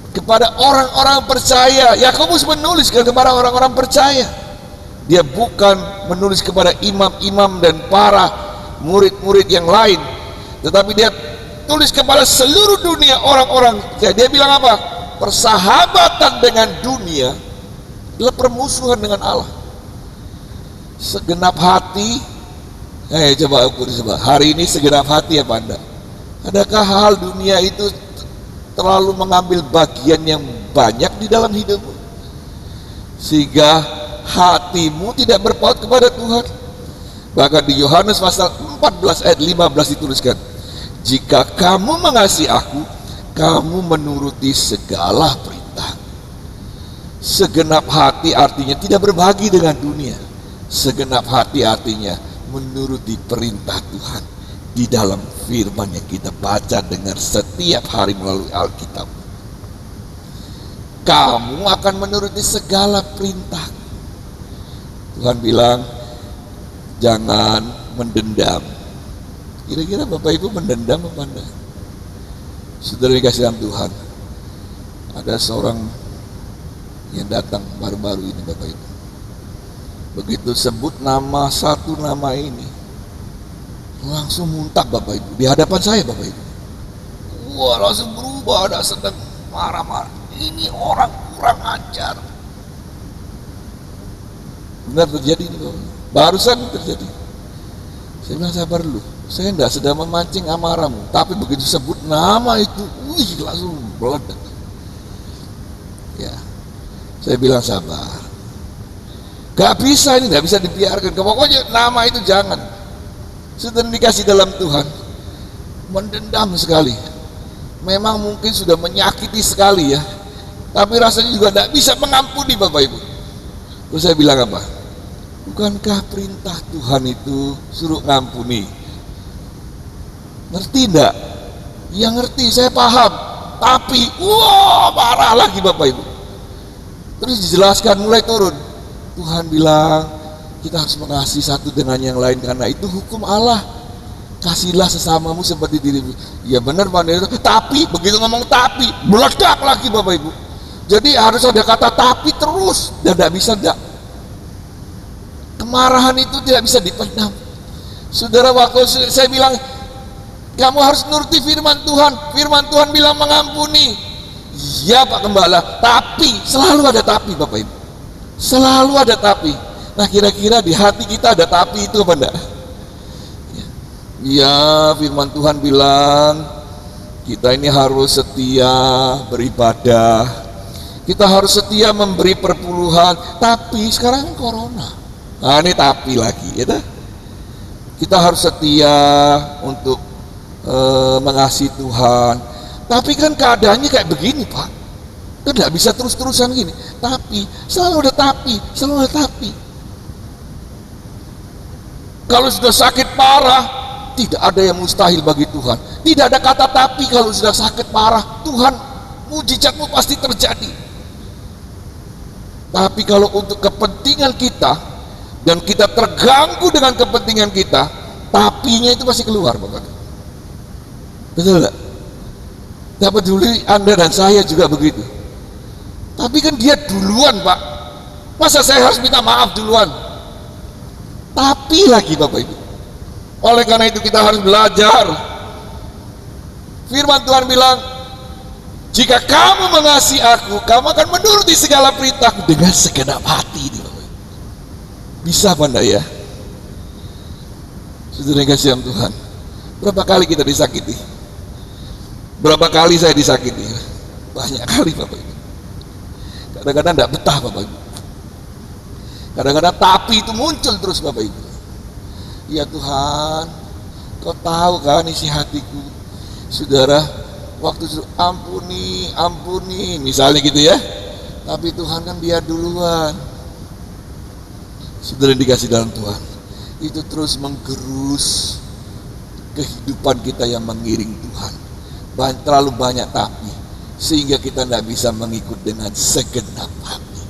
kepada orang-orang percaya. Yakobus menuliskan kepada orang-orang percaya. Dia bukan menulis kepada imam-imam dan para murid-murid yang lain, tetapi dia tulis kepada seluruh dunia orang-orang. Dia bilang apa? Persahabatan dengan dunia adalah permusuhan dengan Allah. Segenap hati. Coba ukur, coba. Hari ini segenap hati apa Anda? Adakah hal dunia itu terlalu mengambil bagian yang banyak di dalam hidupmu, sehingga hatimu tidak berpaut kepada Tuhan? Bahkan di Yohanes pasal 14 ayat 15 dituliskan, jika kamu mengasihi aku, kamu menuruti segala perintah. Segenap hati artinya tidak berbagi dengan dunia. Segenap hati artinya menuruti perintah Tuhan di dalam firman yang kita baca dengar setiap hari melalui Alkitab. Kamu akan menuruti segala perintah. Tuhan bilang, jangan mendendam. Kira-kira Bapak Ibu mendendam apa enggak? Saudara dikasihan Tuhan, ada seorang yang datang baru-baru ini Bapak Ibu. Begitu sebut nama satu nama ini, langsung muntah Bapak Ibu di hadapan saya Bapak Ibu. Wah, langsung berubah, ada sedang marah-marah. Ini orang kurang ajar. Benar terjadi ini Bapak. Barusan terjadi. Saya bilang sabar dulu. Saya tidak sedang memancing amarahmu, tapi begitu sebut nama itu, langsung meledak. Ya, saya bilang sabar. Gak bisa ini, gak bisa dibiarkan. Pokoknya nama itu jangan. Sudah dikasih dalam Tuhan, mendendam sekali. Memang mungkin sudah menyakiti sekali ya, tapi rasanya juga tidak bisa mengampuni Bapak Ibu. Terus saya bilang apa? Bukankah perintah Tuhan itu suruh ngampuni? Ngerti enggak? Ya ngerti, saya paham. Tapi, marah lagi Bapak Ibu. Terus dijelaskan, mulai turun. Tuhan bilang, kita harus mengasihi satu dengan yang lain karena itu hukum Allah. Kasihlah sesamamu seperti dirimu. Ya benar Pak Nero. Tapi, begitu ngomong tapi, meledak lagi Bapak Ibu. Jadi harus ada kata tapi terus. Dan tidak bisa enggak. Kemarahan itu tidak bisa dipendam. Saudara, waktu saya bilang, kamu harus nuruti firman Tuhan. Firman Tuhan bilang mengampuni. Iya Pak Gembala, tapi selalu ada tapi Bapak Ibu. Selalu ada tapi. Nah kira-kira di hati kita ada tapi itu apa enggak? Ya firman Tuhan bilang kita ini harus setia beribadah. Kita harus setia memberi perpuluhan. Tapi sekarang corona. Nah ini tapi lagi ya. Kita harus setia untuk mengasihi Tuhan. Tapi kan keadaannya kayak begini Pak. Kan tidak bisa terus-terusan gini. Tapi, selalu ada tapi, selalu ada tapi. Kalau sudah sakit parah, tidak ada yang mustahil bagi Tuhan. Tidak ada kata tapi kalau sudah sakit parah. Tuhan, mujizatmu pasti terjadi. Tapi kalau untuk kepentingan kita, dan kita terganggu dengan kepentingan kita, tapinya itu pasti keluar Bapak. Betul enggak? Tidak peduli Anda dan saya juga begitu. Tapi kan dia duluan Pak. Masa saya harus minta maaf duluan? Tapi lagi Bapak Ibu. Oleh karena itu kita harus belajar. Firman Tuhan bilang, jika kamu mengasihi aku, kamu akan menuruti segala perintahku dengan segenap hati. Bisa apa enggak ya? Saudara yang kasih Tuhan, berapa kali kita disakiti? Berapa kali saya disakiti? Banyak kali Bapak Ibu. Kadang-kadang tidak betah Bapak Ibu. Kadang-kadang tapi itu muncul terus Bapak Ibu. Ya Tuhan, Kau tahu kan isi hatiku. Saudara, waktu suruh ampuni, ampuni, misalnya gitu ya. Tapi Tuhan kan dia duluan. Saudara yang dikasih dalam Tuhan, itu terus menggerus kehidupan kita yang mengiring Tuhan. Terlalu banyak tapi, sehingga kita tidak bisa mengikut dengan segenap hati.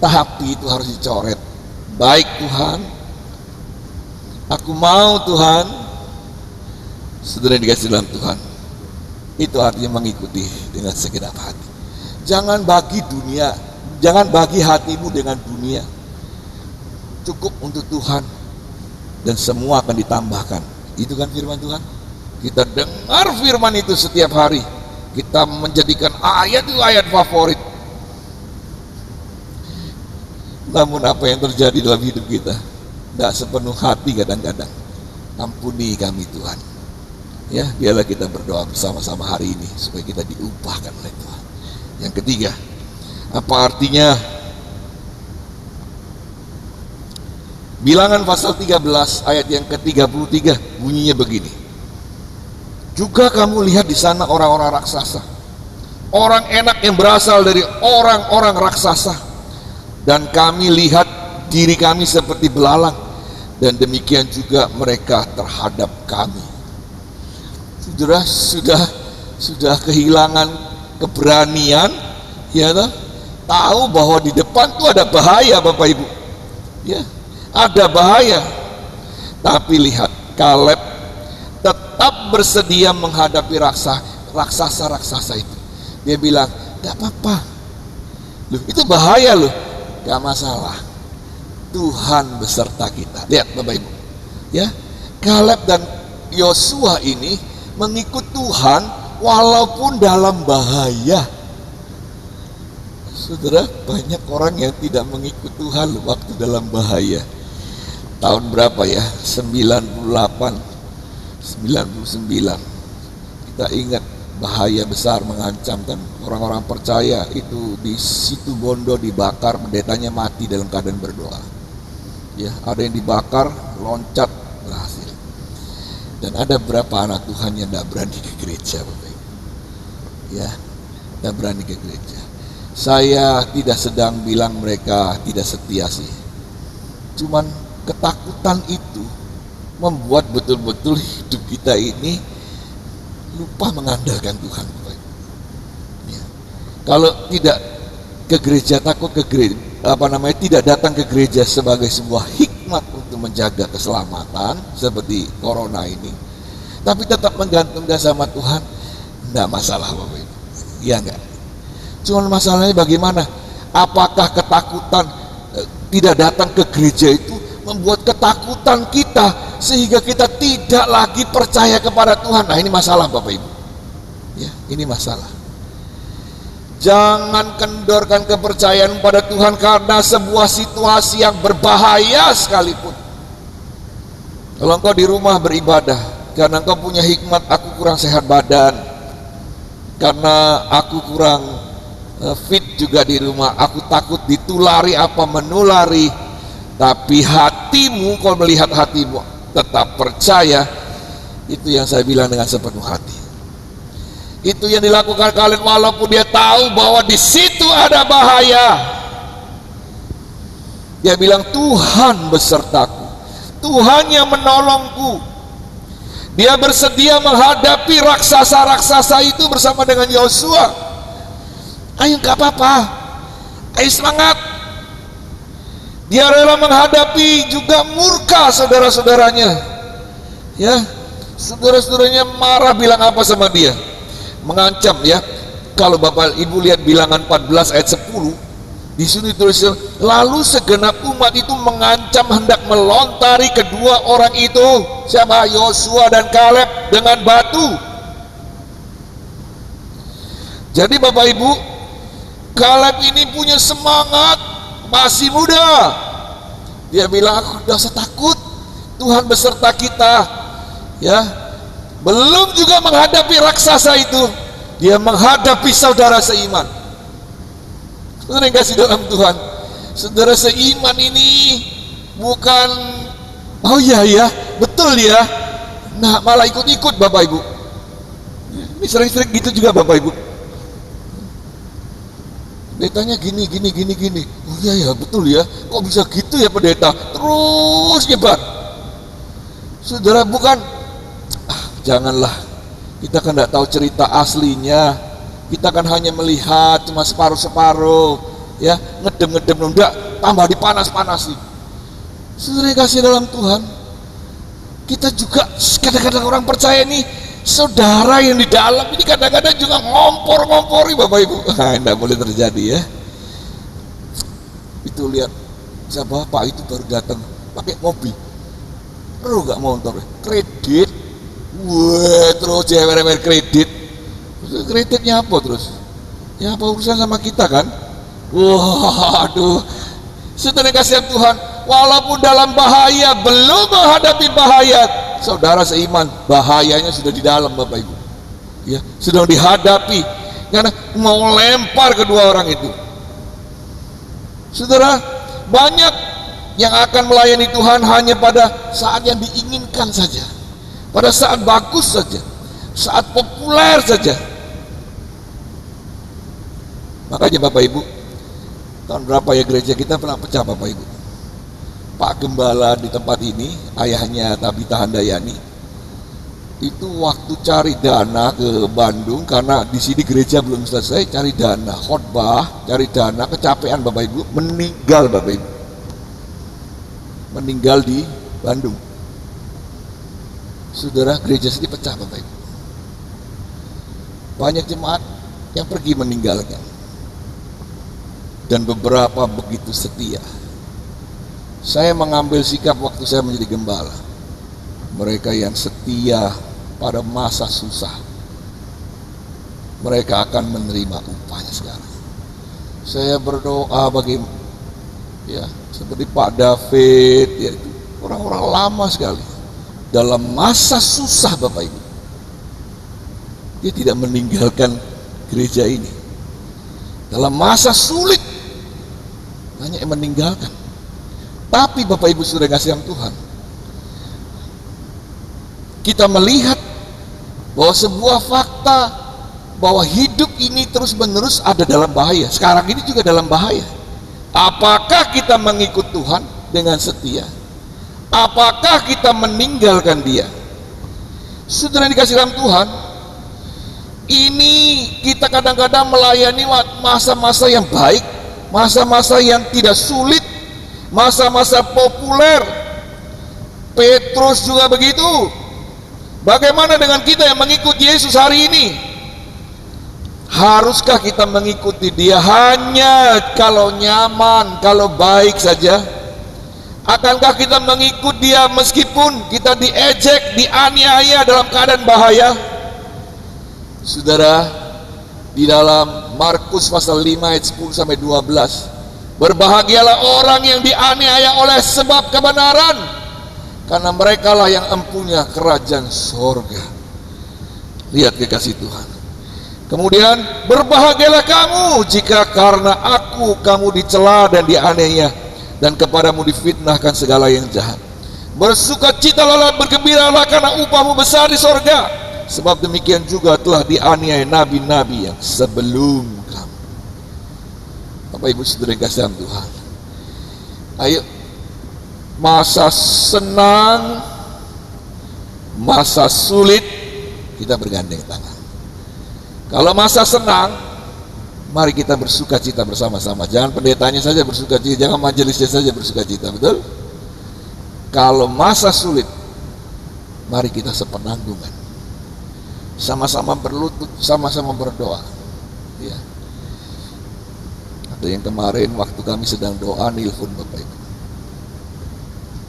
Tapi itu harus dicoret. Baik Tuhan, aku mau Tuhan. Saudara yang dikasih dalam Tuhan, itu artinya mengikuti dengan segenap hati. Jangan bagi dunia, jangan bagi hatimu dengan dunia. Cukup untuk Tuhan, dan semua akan ditambahkan. Itu kan firman Tuhan. Kita dengar firman itu setiap hari. Kita menjadikan ayat itu ayat favorit. Namun apa yang terjadi dalam hidup kita? Tidak sepenuh hati kadang-kadang. Ampuni kami Tuhan. Ya, biarlah kita berdoa bersama-sama hari ini supaya kita diubahkan oleh Tuhan. Yang ketiga, apa artinya? Bilangan pasal 13 ayat yang ke-33 bunyinya begini. Juga kamu lihat di sana orang-orang raksasa, orang enak yang berasal dari orang-orang raksasa, dan kami lihat diri kami seperti belalang, dan demikian juga mereka terhadap kami. Saudara sudah kehilangan keberanian, ya toh? Tahu bahwa di depan tuh ada bahaya Bapak Ibu, ya ada bahaya. Tapi lihat, Kaleb tetap bersedia menghadapi raksasa itu. Dia bilang, tidak apa-apa. Loh, itu bahaya loh. Gak masalah. Tuhan beserta kita. Lihat Bapak Ibu. Ya, Kaleb dan Yosua ini mengikut Tuhan walaupun dalam bahaya. Saudara, banyak orang yang tidak mengikut Tuhan waktu dalam bahaya. Tahun berapa ya? 98, 99. Kita ingat bahaya besar mengancam, kan orang-orang percaya itu di situ Bondo dibakar, pendetanya mati dalam keadaan berdoa. Ya, ada yang dibakar, loncat, berhasil. Dan ada berapa anak Tuhan yang tidak berani ke gereja, Bapak Ibu. Ya, tidak berani ke gereja. Saya tidak sedang bilang mereka tidak setia sih. Cuman ketakutan itu membuat betul-betul hidup kita ini lupa mengandalkan Tuhan. Ya. Kalau tidak ke gereja, takut ke gereja, tidak datang ke gereja sebagai sebuah hikmat untuk menjaga keselamatan seperti corona ini, tapi tetap menggantungkan sama Tuhan, tidak masalah Bapak Ibu. Iya enggak? Cuman masalahnya bagaimana? Apakah ketakutan tidak datang ke gereja itu membuat ketakutan kita sehingga kita tidak lagi percaya kepada Tuhan? Nah, ini masalah Bapak Ibu. Ya, ini masalah. Jangan kendorkan kepercayaan pada Tuhan karena sebuah situasi yang berbahaya sekalipun. Kalau engkau di rumah beribadah karena engkau punya hikmat, aku kurang sehat badan, karena aku kurang fit juga di rumah, aku takut ditulari apa menulari, tapi hatimu, kau melihat hatimu tetap percaya, itu yang saya bilang dengan sepenuh hati. Itu yang dilakukan kalian walaupun dia tahu bahwa di situ ada bahaya. Dia bilang Tuhan besertaku, Tuhan yang menolongku. Dia bersedia menghadapi raksasa-raksasa itu bersama dengan Yosua. Ayo, gak apa-apa, ayo semangat. Dia rela menghadapi juga murka saudara-saudaranya. Ya, saudara-saudaranya marah, bilang apa sama dia? Mengancam ya. Kalau Bapak Ibu lihat Bilangan 14 ayat 10, di sini tulis, lalu segenap umat itu mengancam hendak melontari kedua orang itu, siapa? Yosua dan Kaleb, dengan batu. Jadi Bapak Ibu, Kaleb ini punya semangat, masih muda. Dia bilang, aku tidak usah takut, Tuhan beserta kita. Ya, belum juga menghadapi raksasa itu, dia menghadapi saudara seiman. Saudara yang kasih dalam Tuhan, saudara seiman ini bukan, oh iya ya, betul ya, nah malah ikut-ikut Bapak Ibu. Ini sering-sering gitu juga Bapak Ibu. Pendetanya gini. Oh iya ya, betul ya. Kok bisa gitu ya pendeta? Terus nyebar. Saudara, bukan, janganlah. Kita kan tidak tahu cerita aslinya. Kita kan hanya melihat cuma separuh-separuh, ya, ngedem-ngedem, enggak, tambah dipanas-panasi. Saudara kasih dalam Tuhan, kita juga kadang-kadang orang percaya ini, saudara yang di dalam ini kadang-kadang juga ngompor-ngompori Bapak Ibu. Tidak boleh terjadi ya. Itu lihat, siapa Pak itu baru datang pakai mobil, perlu gak motor, kredit, wah terus jewer-jewer kredit. Kreditnya apa terus? Ya apa urusan sama kita kan? Waduh, saudara kasih Tuhan, walaupun dalam bahaya, belum menghadapi bahaya, saudara seiman, bahayanya sudah di dalam Bapak Ibu. Ya, sedang dihadapi karena mau lempar kedua orang itu. Saudara, banyak yang akan melayani Tuhan hanya pada saat yang diinginkan saja, pada saat bagus saja, saat populer saja. Makanya Bapak Ibu, tahun berapa ya gereja kita pernah pecah Bapak Ibu? Pak Gembala di tempat ini, ayahnya Tabita Handayani, itu waktu cari dana ke Bandung karena di sini gereja belum selesai, cari dana khotbah, cari dana, kecapean Bapak Ibu, meninggal Bapak Ibu, meninggal di Bandung. Saudara, gereja sini pecah Bapak Ibu. Banyak jemaat yang pergi meninggalkan, dan beberapa begitu setia. Saya mengambil sikap waktu saya menjadi gembala, mereka yang setia pada masa susah, mereka akan menerima upahnya sekarang. Saya berdoa bagi ya seperti Pak David, ya itu orang-orang lama sekali. Dalam masa susah Bapak Ibu, dia tidak meninggalkan gereja ini. Dalam masa sulit banyak yang meninggalkan. Tapi Bapak Ibu sudah kasih Tuhan, kita melihat bahwa sebuah fakta bahwa hidup ini terus menerus ada dalam bahaya. Sekarang ini juga dalam bahaya. Apakah kita mengikut Tuhan dengan setia? Apakah kita meninggalkan Dia? Saudara yang dikasih dalam Tuhan, ini kita kadang-kadang melayani masa-masa yang baik, masa-masa yang tidak sulit, masa-masa populer. Petrus juga begitu. Bagaimana dengan kita yang mengikuti Yesus hari ini? Haruskah kita mengikuti Dia hanya kalau nyaman, kalau baik saja? Akankah kita mengikut Dia meskipun kita diejek, dianiaya dalam keadaan bahaya? Saudara, di dalam Markus pasal 5 ayat 10 sampai 12, berbahagialah orang yang dianiaya oleh sebab kebenaran, karena merekalah yang empunya kerajaan sorga. Lihat kekasih Tuhan. Kemudian, berbahagialah kamu jika karena aku kamu dicela dan dianiaya, dan kepadamu difitnahkan segala yang jahat. Bersukacitalah, bergembiralah, karena upahmu besar di sorga, sebab demikian juga telah dianiaya nabi-nabi yang sebelum kamu. Bapak Ibu saudara yang kasih Tuhan, ayo, masa senang, masa sulit, kita bergandeng tangan. Kalau masa senang, mari kita bersuka cita bersama-sama. Jangan pendetanya saja bersuka cita, jangan majelisnya saja bersuka cita, betul? Kalau masa sulit, mari kita sepenanggungan, sama-sama berlutut, sama-sama berdoa. Ya. Ada yang kemarin waktu kami sedang doa, nelfon Bapak Ibu,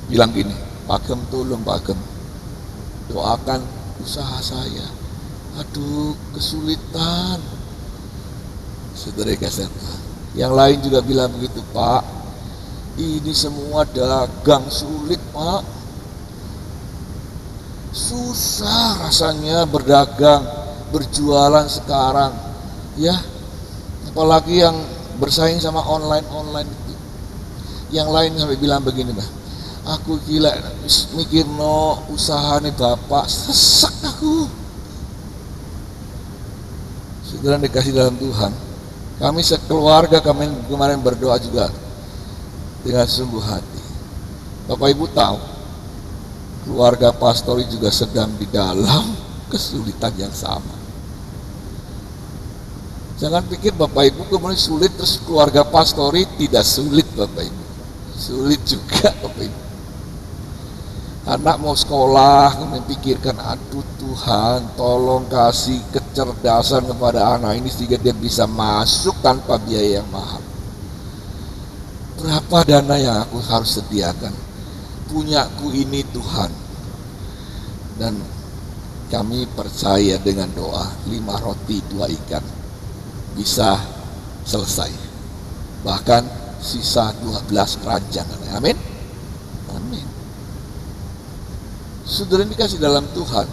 bilang gini, Pak Gem, tolong Pak Gem, doakan usaha saya. Aduh, kesulitan. Saudara kasih Tuhan, yang lain juga bilang begitu, Pak, ini semua dagang sulit Pak, susah rasanya berdagang, berjualan sekarang, ya, apalagi yang bersaing sama online itu. Yang lain sampai bilang begini, Pak, aku gila mikir no usaha nih Bapak, sesek aku. Saudara dikasih dalam Tuhan, kami sekeluarga kami kemarin berdoa juga dengan sungguh hati. Bapak Ibu tahu, keluarga pastori juga sedang di dalam kesulitan yang sama. Jangan pikir Bapak Ibu kemudian sulit terus keluarga pastori tidak sulit. Bapak Ibu, sulit juga Bapak Ibu. Anak mau sekolah, kemudian pikirkan, aduh Tuhan, tolong kasih kecerdasan kepada anak ini sehingga dia bisa masuk tanpa biaya yang mahal. Berapa dana yang aku harus sediakan? Punyaku ini Tuhan. Dan kami percaya dengan doa 5 roti 2 ikan bisa selesai. Bahkan sisa 12 keranjang. Amin. Amin. Saudara dikasih dalam Tuhan,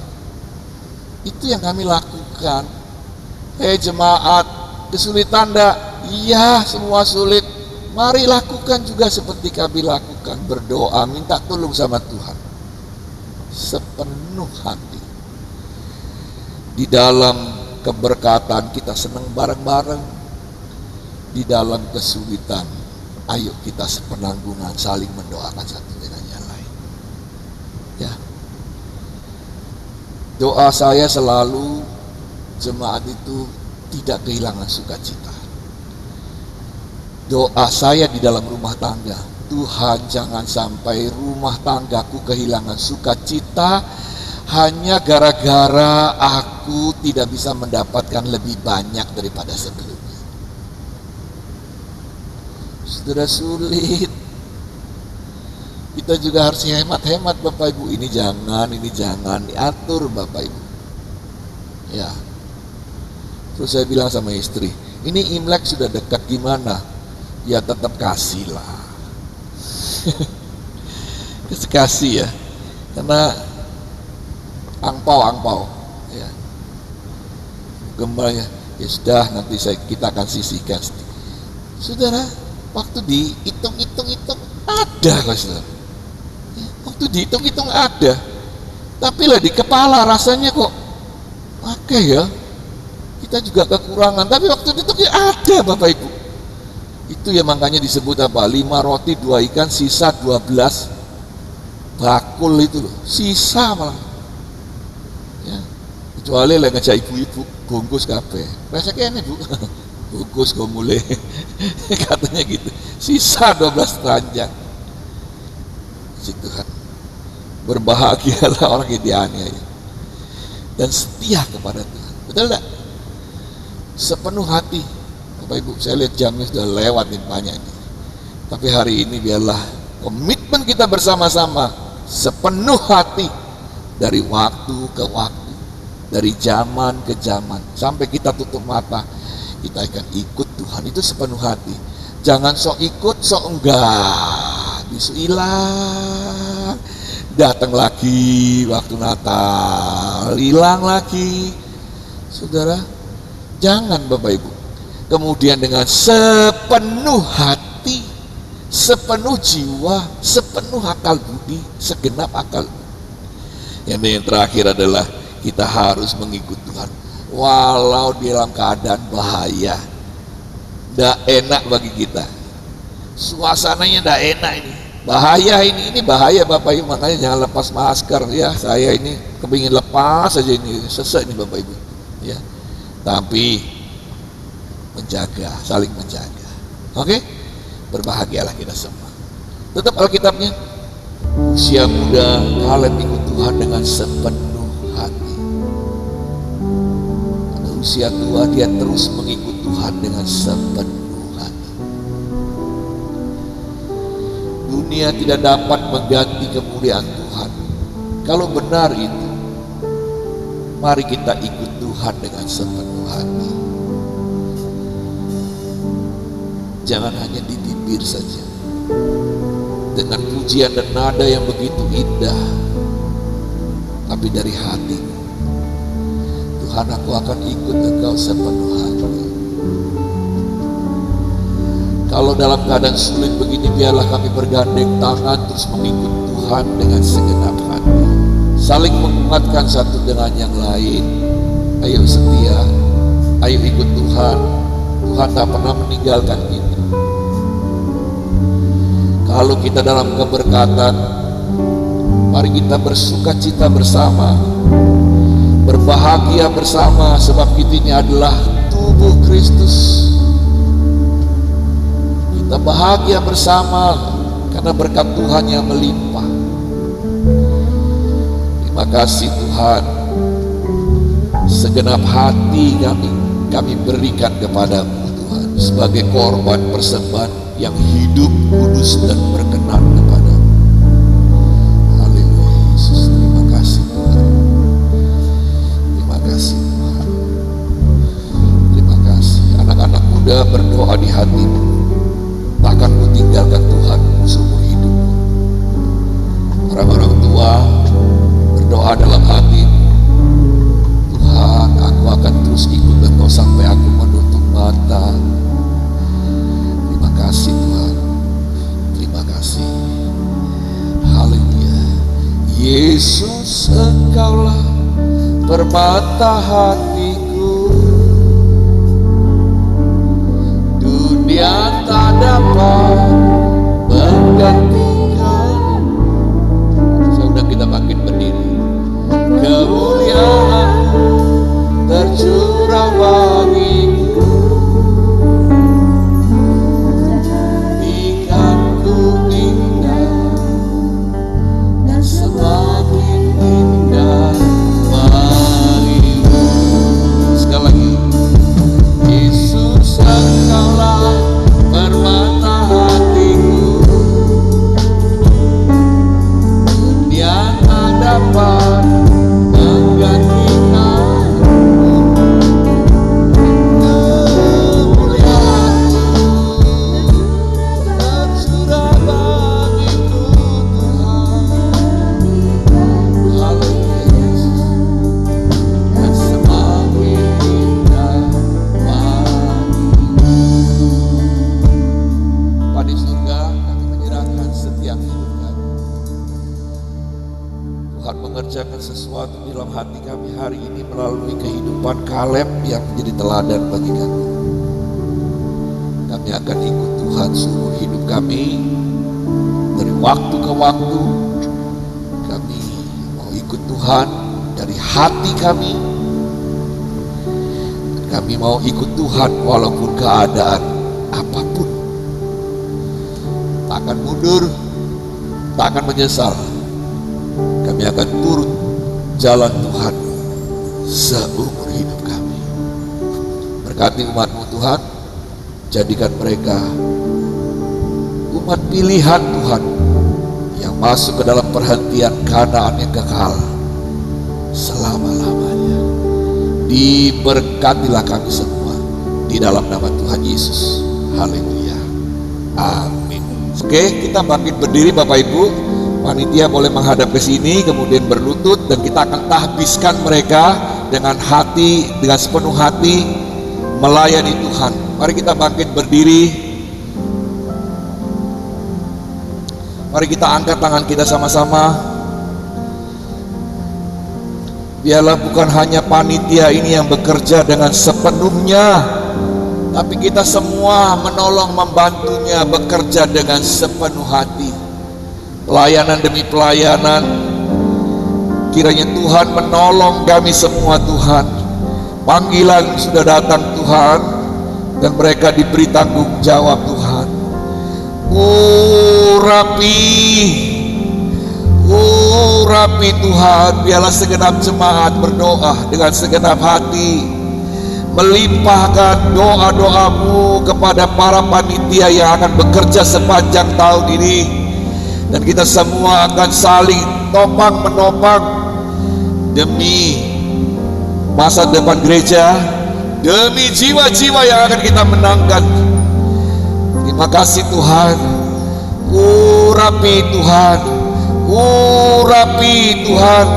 itu yang kami lakukan. Jemaat, kesulitan enggak? Iya, semua sulit. Mari lakukan juga seperti kami lakukan, berdoa, minta tolong sama Tuhan sepenuh hati. Di dalam keberkatan kita senang bareng-bareng, di dalam kesulitan ayo kita sepenanggungan saling mendoakan satu dengan yang lain. Ya. Doa saya selalu jemaat itu tidak kehilangan sukacita. Doa saya di dalam rumah tangga, Tuhan jangan sampai rumah tanggaku kehilangan sukacita hanya gara-gara aku tidak bisa mendapatkan lebih banyak daripada sebelumnya. Saudara, sulit. Kita juga harus hemat-hemat Bapak Ibu. Ini jangan diatur Bapak Ibu. Ya. Terus saya bilang sama istri, Ini Imlek sudah dekat, gimana? Ya tetap kasih lah. Kasih ya, karena angpau ya, gembalanya ya sudah, nanti kita akan sisihkan. Saudara, waktu dihitung ada kok saudara. Waktu dihitung ada, tapi lah di kepala rasanya kok oke ya, kita juga kekurangan, tapi waktu dihitung ada Bapak Ibu. Itu ya makanya disebut apa? 5 roti 2 ikan sisa 12 bakul itu loh, sisa malah ya. Kecuali lah ngajak ibu-ibu bungkus kabeh rasa kene Bu, bungkus kok mulai katanya gitu, sisa 12 ranjang. Situ kan berbahagialah orang yang dianiaya dan setia kepada Tuhan, betul enggak? Sepenuh hati. Bapak Ibu, saya lihat jamnya sudah lewat nih banyak ini, tapi hari ini biarlah komitmen kita bersama-sama sepenuh hati, dari waktu ke waktu, dari zaman ke zaman, sampai kita tutup mata, kita akan ikut Tuhan itu sepenuh hati. Jangan sok ikut, sok enggak, bisu hilang, datang lagi waktu Natal, hilang lagi. Saudara, jangan Bapak Ibu. Kemudian dengan sepenuh hati, sepenuh jiwa, sepenuh akal budi, segenap akal. Yang terakhir adalah kita harus mengikut Tuhan walau dalam keadaan bahaya. Tidak enak bagi kita, suasananya tidak enak ini, bahaya ini bahaya Bapak Ibu. Makanya jangan lepas masker ya. Saya ini kepingin lepas saja ini, sesek ini Bapak Ibu ya. Tapi menjaga, saling menjaga. Oke? Berbahagialah kita semua. Tetap Alkitabnya, usia muda kalian ikut Tuhan dengan sepenuh hati. Pada usia tua dia terus mengikut Tuhan dengan sepenuh hati. Dunia tidak dapat mengganti kemuliaan Tuhan. Kalau benar itu, mari kita ikut Tuhan dengan sepenuh hati. Jangan hanya di bibir saja, dengan pujian dan nada yang begitu indah, tapi dari hati. Tuhan, aku akan ikut Engkau sepenuh hati. Kalau dalam keadaan sulit begini, biarlah kami bergandeng tangan terus mengikut Tuhan dengan segenap hati, saling menguatkan satu dengan yang lain. Ayo setia, ayo ikut Tuhan. Tuhan tak pernah meninggalkan kita. Kalau kita dalam keberkatan, mari kita bersuka cita bersama, berbahagia bersama, sebab kita ini adalah tubuh Kristus. Kita bahagia bersama karena berkat Tuhan yang melimpah. Terima kasih Tuhan, segenap hati kami berikan kepadamu Tuhan, sebagai korban persembahan yang hidup, kudus dan berkenan kepadamu. Haleluya Yesus, terima kasih Tuhan. Terima kasih Tuhan. Terima kasih. Anak-anak muda berdoa di hatimu, takkan ku tinggalkan Tuhan seumur hidupmu. Orang-orang tua berdoa dalam hati, Tuhan, aku akan terus ikut Engkau sampai aku menutup mata. Terima kasih Tuhan, terima kasih. Haleluya. Yesus, Engkaulah permata hatiku, dunia tak dapat menggantikan. Sudah kita makin berdiri. Kemuliaan tercurah bagiku, ikanku indah dan semakin indah bagiku. Sekali lagi, Yesus, Engkaulah permata hatiku. pergerakan setiap hidup kami. Tuhan mengerjakan sesuatu di dalam hati kami hari ini melalui kehidupan Kaleb yang menjadi teladan bagi kami. Kami akan ikut Tuhan seumur hidup kami. Dari waktu ke waktu kami mau ikut Tuhan dari hati kami. Kami mau ikut Tuhan walaupun keadaan apapun. Tak akan mundur, tak akan menyesal. Kami akan turut jalan Tuhan seumur hidup kami. Berkati umat-Mu Tuhan, jadikan mereka umat pilihan Tuhan yang masuk ke dalam perhentian Kanaan yang kekal selama-lamanya. Diberkatilah kami semua di dalam nama Tuhan Yesus. Haleluya. Amin. Oke, kita bangkit berdiri Bapak Ibu. Panitia boleh menghadap ke sini, kemudian berlutut, dan kita akan tahbiskan mereka dengan hati, dengan sepenuh hati melayani Tuhan. Mari kita bangkit berdiri. Mari kita angkat tangan kita sama-sama. Biarlah bukan hanya panitia ini yang bekerja dengan sepenuhnya, tapi kita semua menolong membantunya bekerja dengan sepenuh hati. Pelayanan demi pelayanan, kiranya Tuhan menolong kami semua Tuhan. Panggilan sudah datang Tuhan, dan mereka diberi tanggung jawab Tuhan. Rapi Tuhan, biarlah segenap jemaat berdoa dengan segenap hati, melimpahkan doa-doamu kepada para panitia yang akan bekerja sepanjang tahun ini. Dan kita semua akan saling topang-menopang demi masa depan gereja, demi jiwa-jiwa yang akan kita menangkan. Terima kasih Tuhan. Urapi Tuhan, urapi Tuhan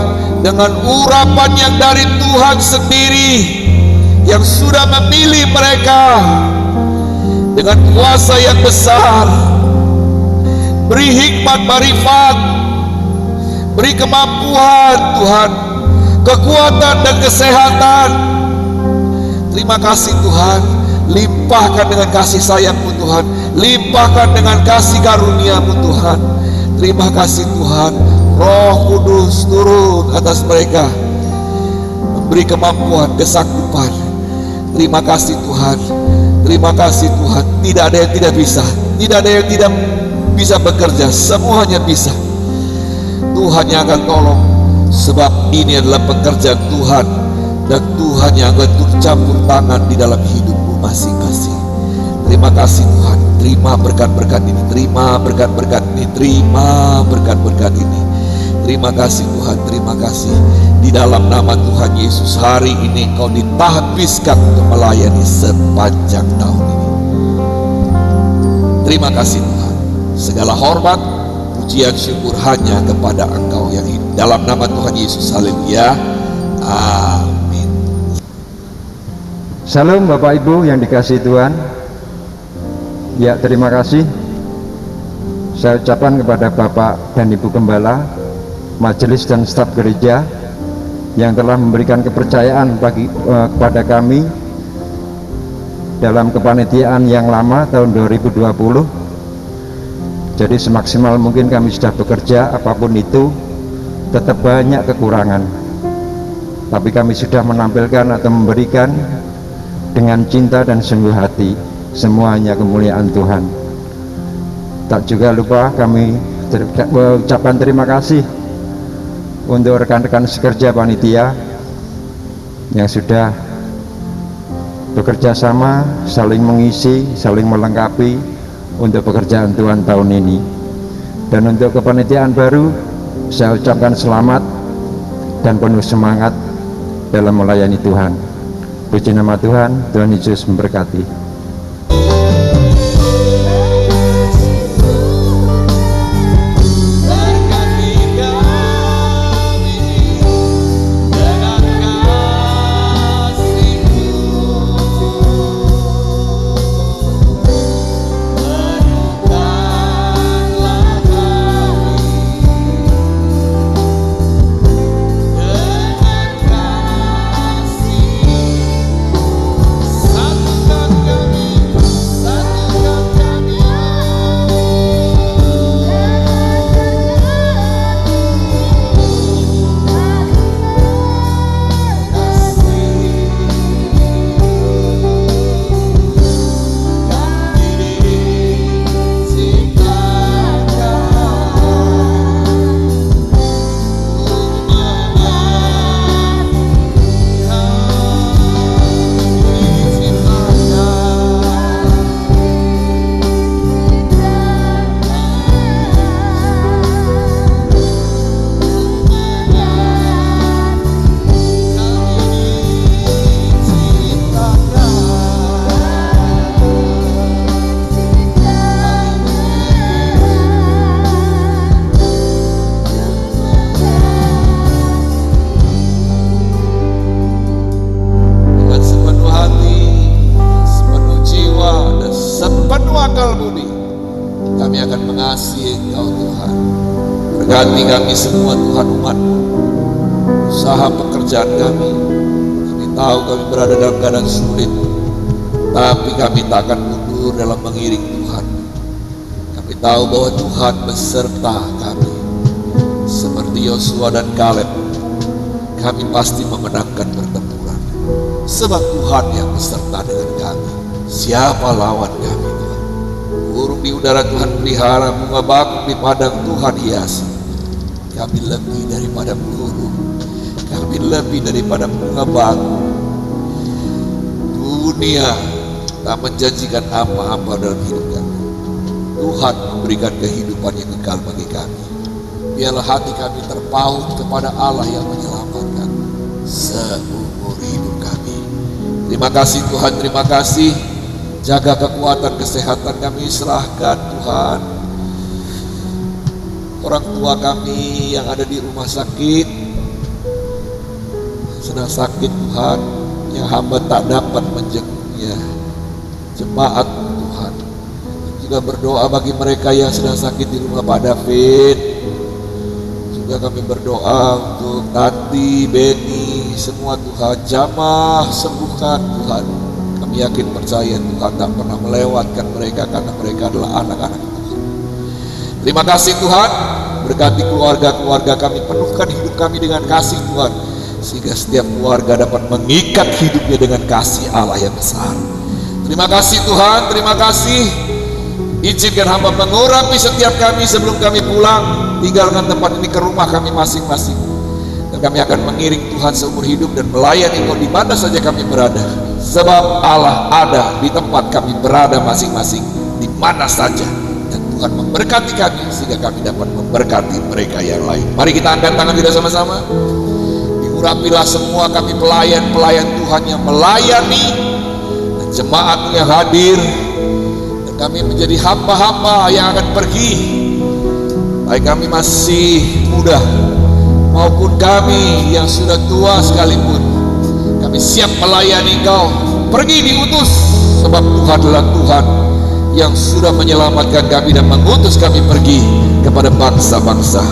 dengan urapan yang dari Tuhan sendiri yang sudah memilih mereka dengan kuasa yang besar. Beri hikmat marifat, beri kemampuan Tuhan, kekuatan dan kesehatan. Terima kasih Tuhan. Limpahkan dengan kasih sayang-Mu Tuhan, limpahkan dengan kasih karunia-Mu Tuhan. Terima kasih Tuhan. Roh Kudus turun atas mereka, memberi kemampuan, kesanggupan. Terima kasih Tuhan. Terima kasih Tuhan. Tidak ada yang tidak bisa, tidak ada yang tidak bisa bekerja, semuanya bisa. Tuhan yang akan tolong, sebab ini adalah pekerjaan Tuhan, dan Tuhan yang akan turut tangan di dalam hidupmu masing-masing. Terima kasih Tuhan. Terima berkat-berkat ini, terima berkat-berkat ini, terima berkat-berkat ini. Terima kasih Tuhan, terima kasih. Di dalam nama Tuhan Yesus, hari ini Kau ditahbiskan untuk melayani sepanjang tahun ini. Terima kasih Tuhan. Segala hormat, pujian, syukur hanya kepada Engkau yang hidup. Dalam nama Tuhan Yesus, haleluya. Amin. Salam Bapak Ibu yang dikasihi Tuhan. Ya, terima kasih saya ucapkan kepada Bapak dan Ibu Gembala, majelis dan staf gereja yang telah memberikan kepercayaan kepada kami dalam kepanitiaan yang lama tahun 2020. Jadi semaksimal mungkin kami sudah bekerja, apapun itu tetap banyak kekurangan, tapi kami sudah menampilkan atau memberikan dengan cinta dan sungguh hati, semuanya kemuliaan Tuhan. Tak juga lupa kami mengucapkan terima kasih untuk rekan-rekan sekerja panitia yang sudah bekerja sama, saling mengisi, saling melengkapi untuk pekerjaan Tuhan tahun ini. Dan untuk kepanitiaan baru, saya ucapkan selamat dan penuh semangat dalam melayani Tuhan. Puji nama Tuhan, Tuhan Yesus memberkati. mengasihi Engkau Tuhan. Berkati kami semua Tuhan, umat-Mu, usaha pekerjaan kami. Kami tahu kami berada dalam keadaan sulit, tapi kami tak akan mundur dalam mengiring Tuhan. Kami tahu bahwa Tuhan beserta kami. Seperti Yosua dan Kaleb, kami pasti memenangkan pertempuran, sebab Tuhan yang beserta dengan kami. Siapa lawan kami Tuhan? Burung di udara Tuhan pelihara, bunga bakung di padang Tuhan hiasi. Kami lebih daripada burung, kami lebih daripada bunga bakung. Dunia tak menjanjikan apa-apa dalam hidup kami. Tuhan memberikan kehidupan yang kekal bagi kami. Biarlah hati kami terpaut kepada Allah yang menyelamatkan seumur hidup kami. Terima kasih Tuhan, terima kasih. Jaga kekuatan, kesehatan kami serahkan Tuhan. Orang tua kami yang ada di rumah sakit, sedang sakit Tuhan, yang hamba tak dapat menjenguknya. Jemaat Tuhan juga berdoa bagi mereka yang sedang sakit di rumah Pak David. Juga kami berdoa untuk Tati, Beni, semua Tuhan. Jamah sembuhkan Tuhan. Kami yakin percaya Tuhan tak pernah melewatkan mereka, karena mereka adalah anak-anak Tuhan. Terima kasih Tuhan. Berkati keluarga-keluarga kami, penuhkan hidup kami dengan kasih Tuhan, sehingga setiap keluarga dapat mengikat hidupnya dengan kasih Allah yang besar. Terima kasih Tuhan, terima kasih. Izinkan hamba mengurapi setiap kami sebelum kami pulang, tinggalkan tempat ini ke rumah kami masing-masing. Dan kami akan mengiring Tuhan seumur hidup dan melayani Engkau di mana saja kami berada. Sebab Allah ada di tempat kami berada masing-masing, di mana saja. Dan Tuhan memberkati kami sehingga kami dapat memberkati mereka yang lain. Mari kita angkat tangan kita sama-sama. Diurapilah semua kami pelayan-pelayan Tuhan yang melayani, dan jemaat yang hadir. Kami menjadi hamba-hamba yang akan pergi, baik kami masih muda maupun kami yang sudah tua sekalipun. Kami siap melayani Engkau. Pergi diutus, sebab Tuhan adalah Tuhan yang sudah menyelamatkan kami dan mengutus kami pergi kepada bangsa-bangsa.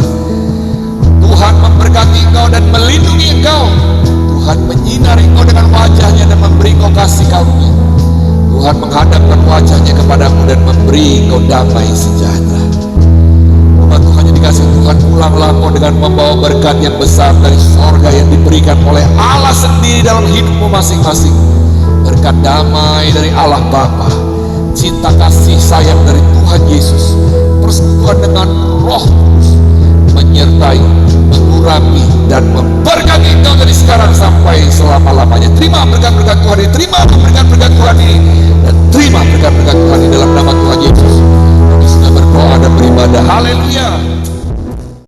Tuhan memberkati Engkau dan melindungi Engkau. Tuhan menyinari Engkau dengan wajahnya dan memberi Engkau kasih karunia. Tuhan menghadapkan wajahnya kepadamu dan memberi Engkau damai sejahtera. Umat Tuhan yang dikasih Tuhan, pulanglah Engkau dengan membawa berkat yang besar dari sorga yang diberikan oleh Allah sendiri dalam hidupmu masing-masing. Berkat damai dari Allah Bapa, cinta kasih sayang dari Tuhan Yesus, persekutuan dengan Roh Kudus menyertai, mengurapi dan memberkati Engkau dari sekarang sampai selama-lamanya. Terima berkat-berkat Tuhan ini, terima berkat-berkat Tuhan ini, dan terima berkat-berkat Tuhan ini dalam nama Tuhan Yesus. Kami sudah berdoa dan beribadah. Haleluya.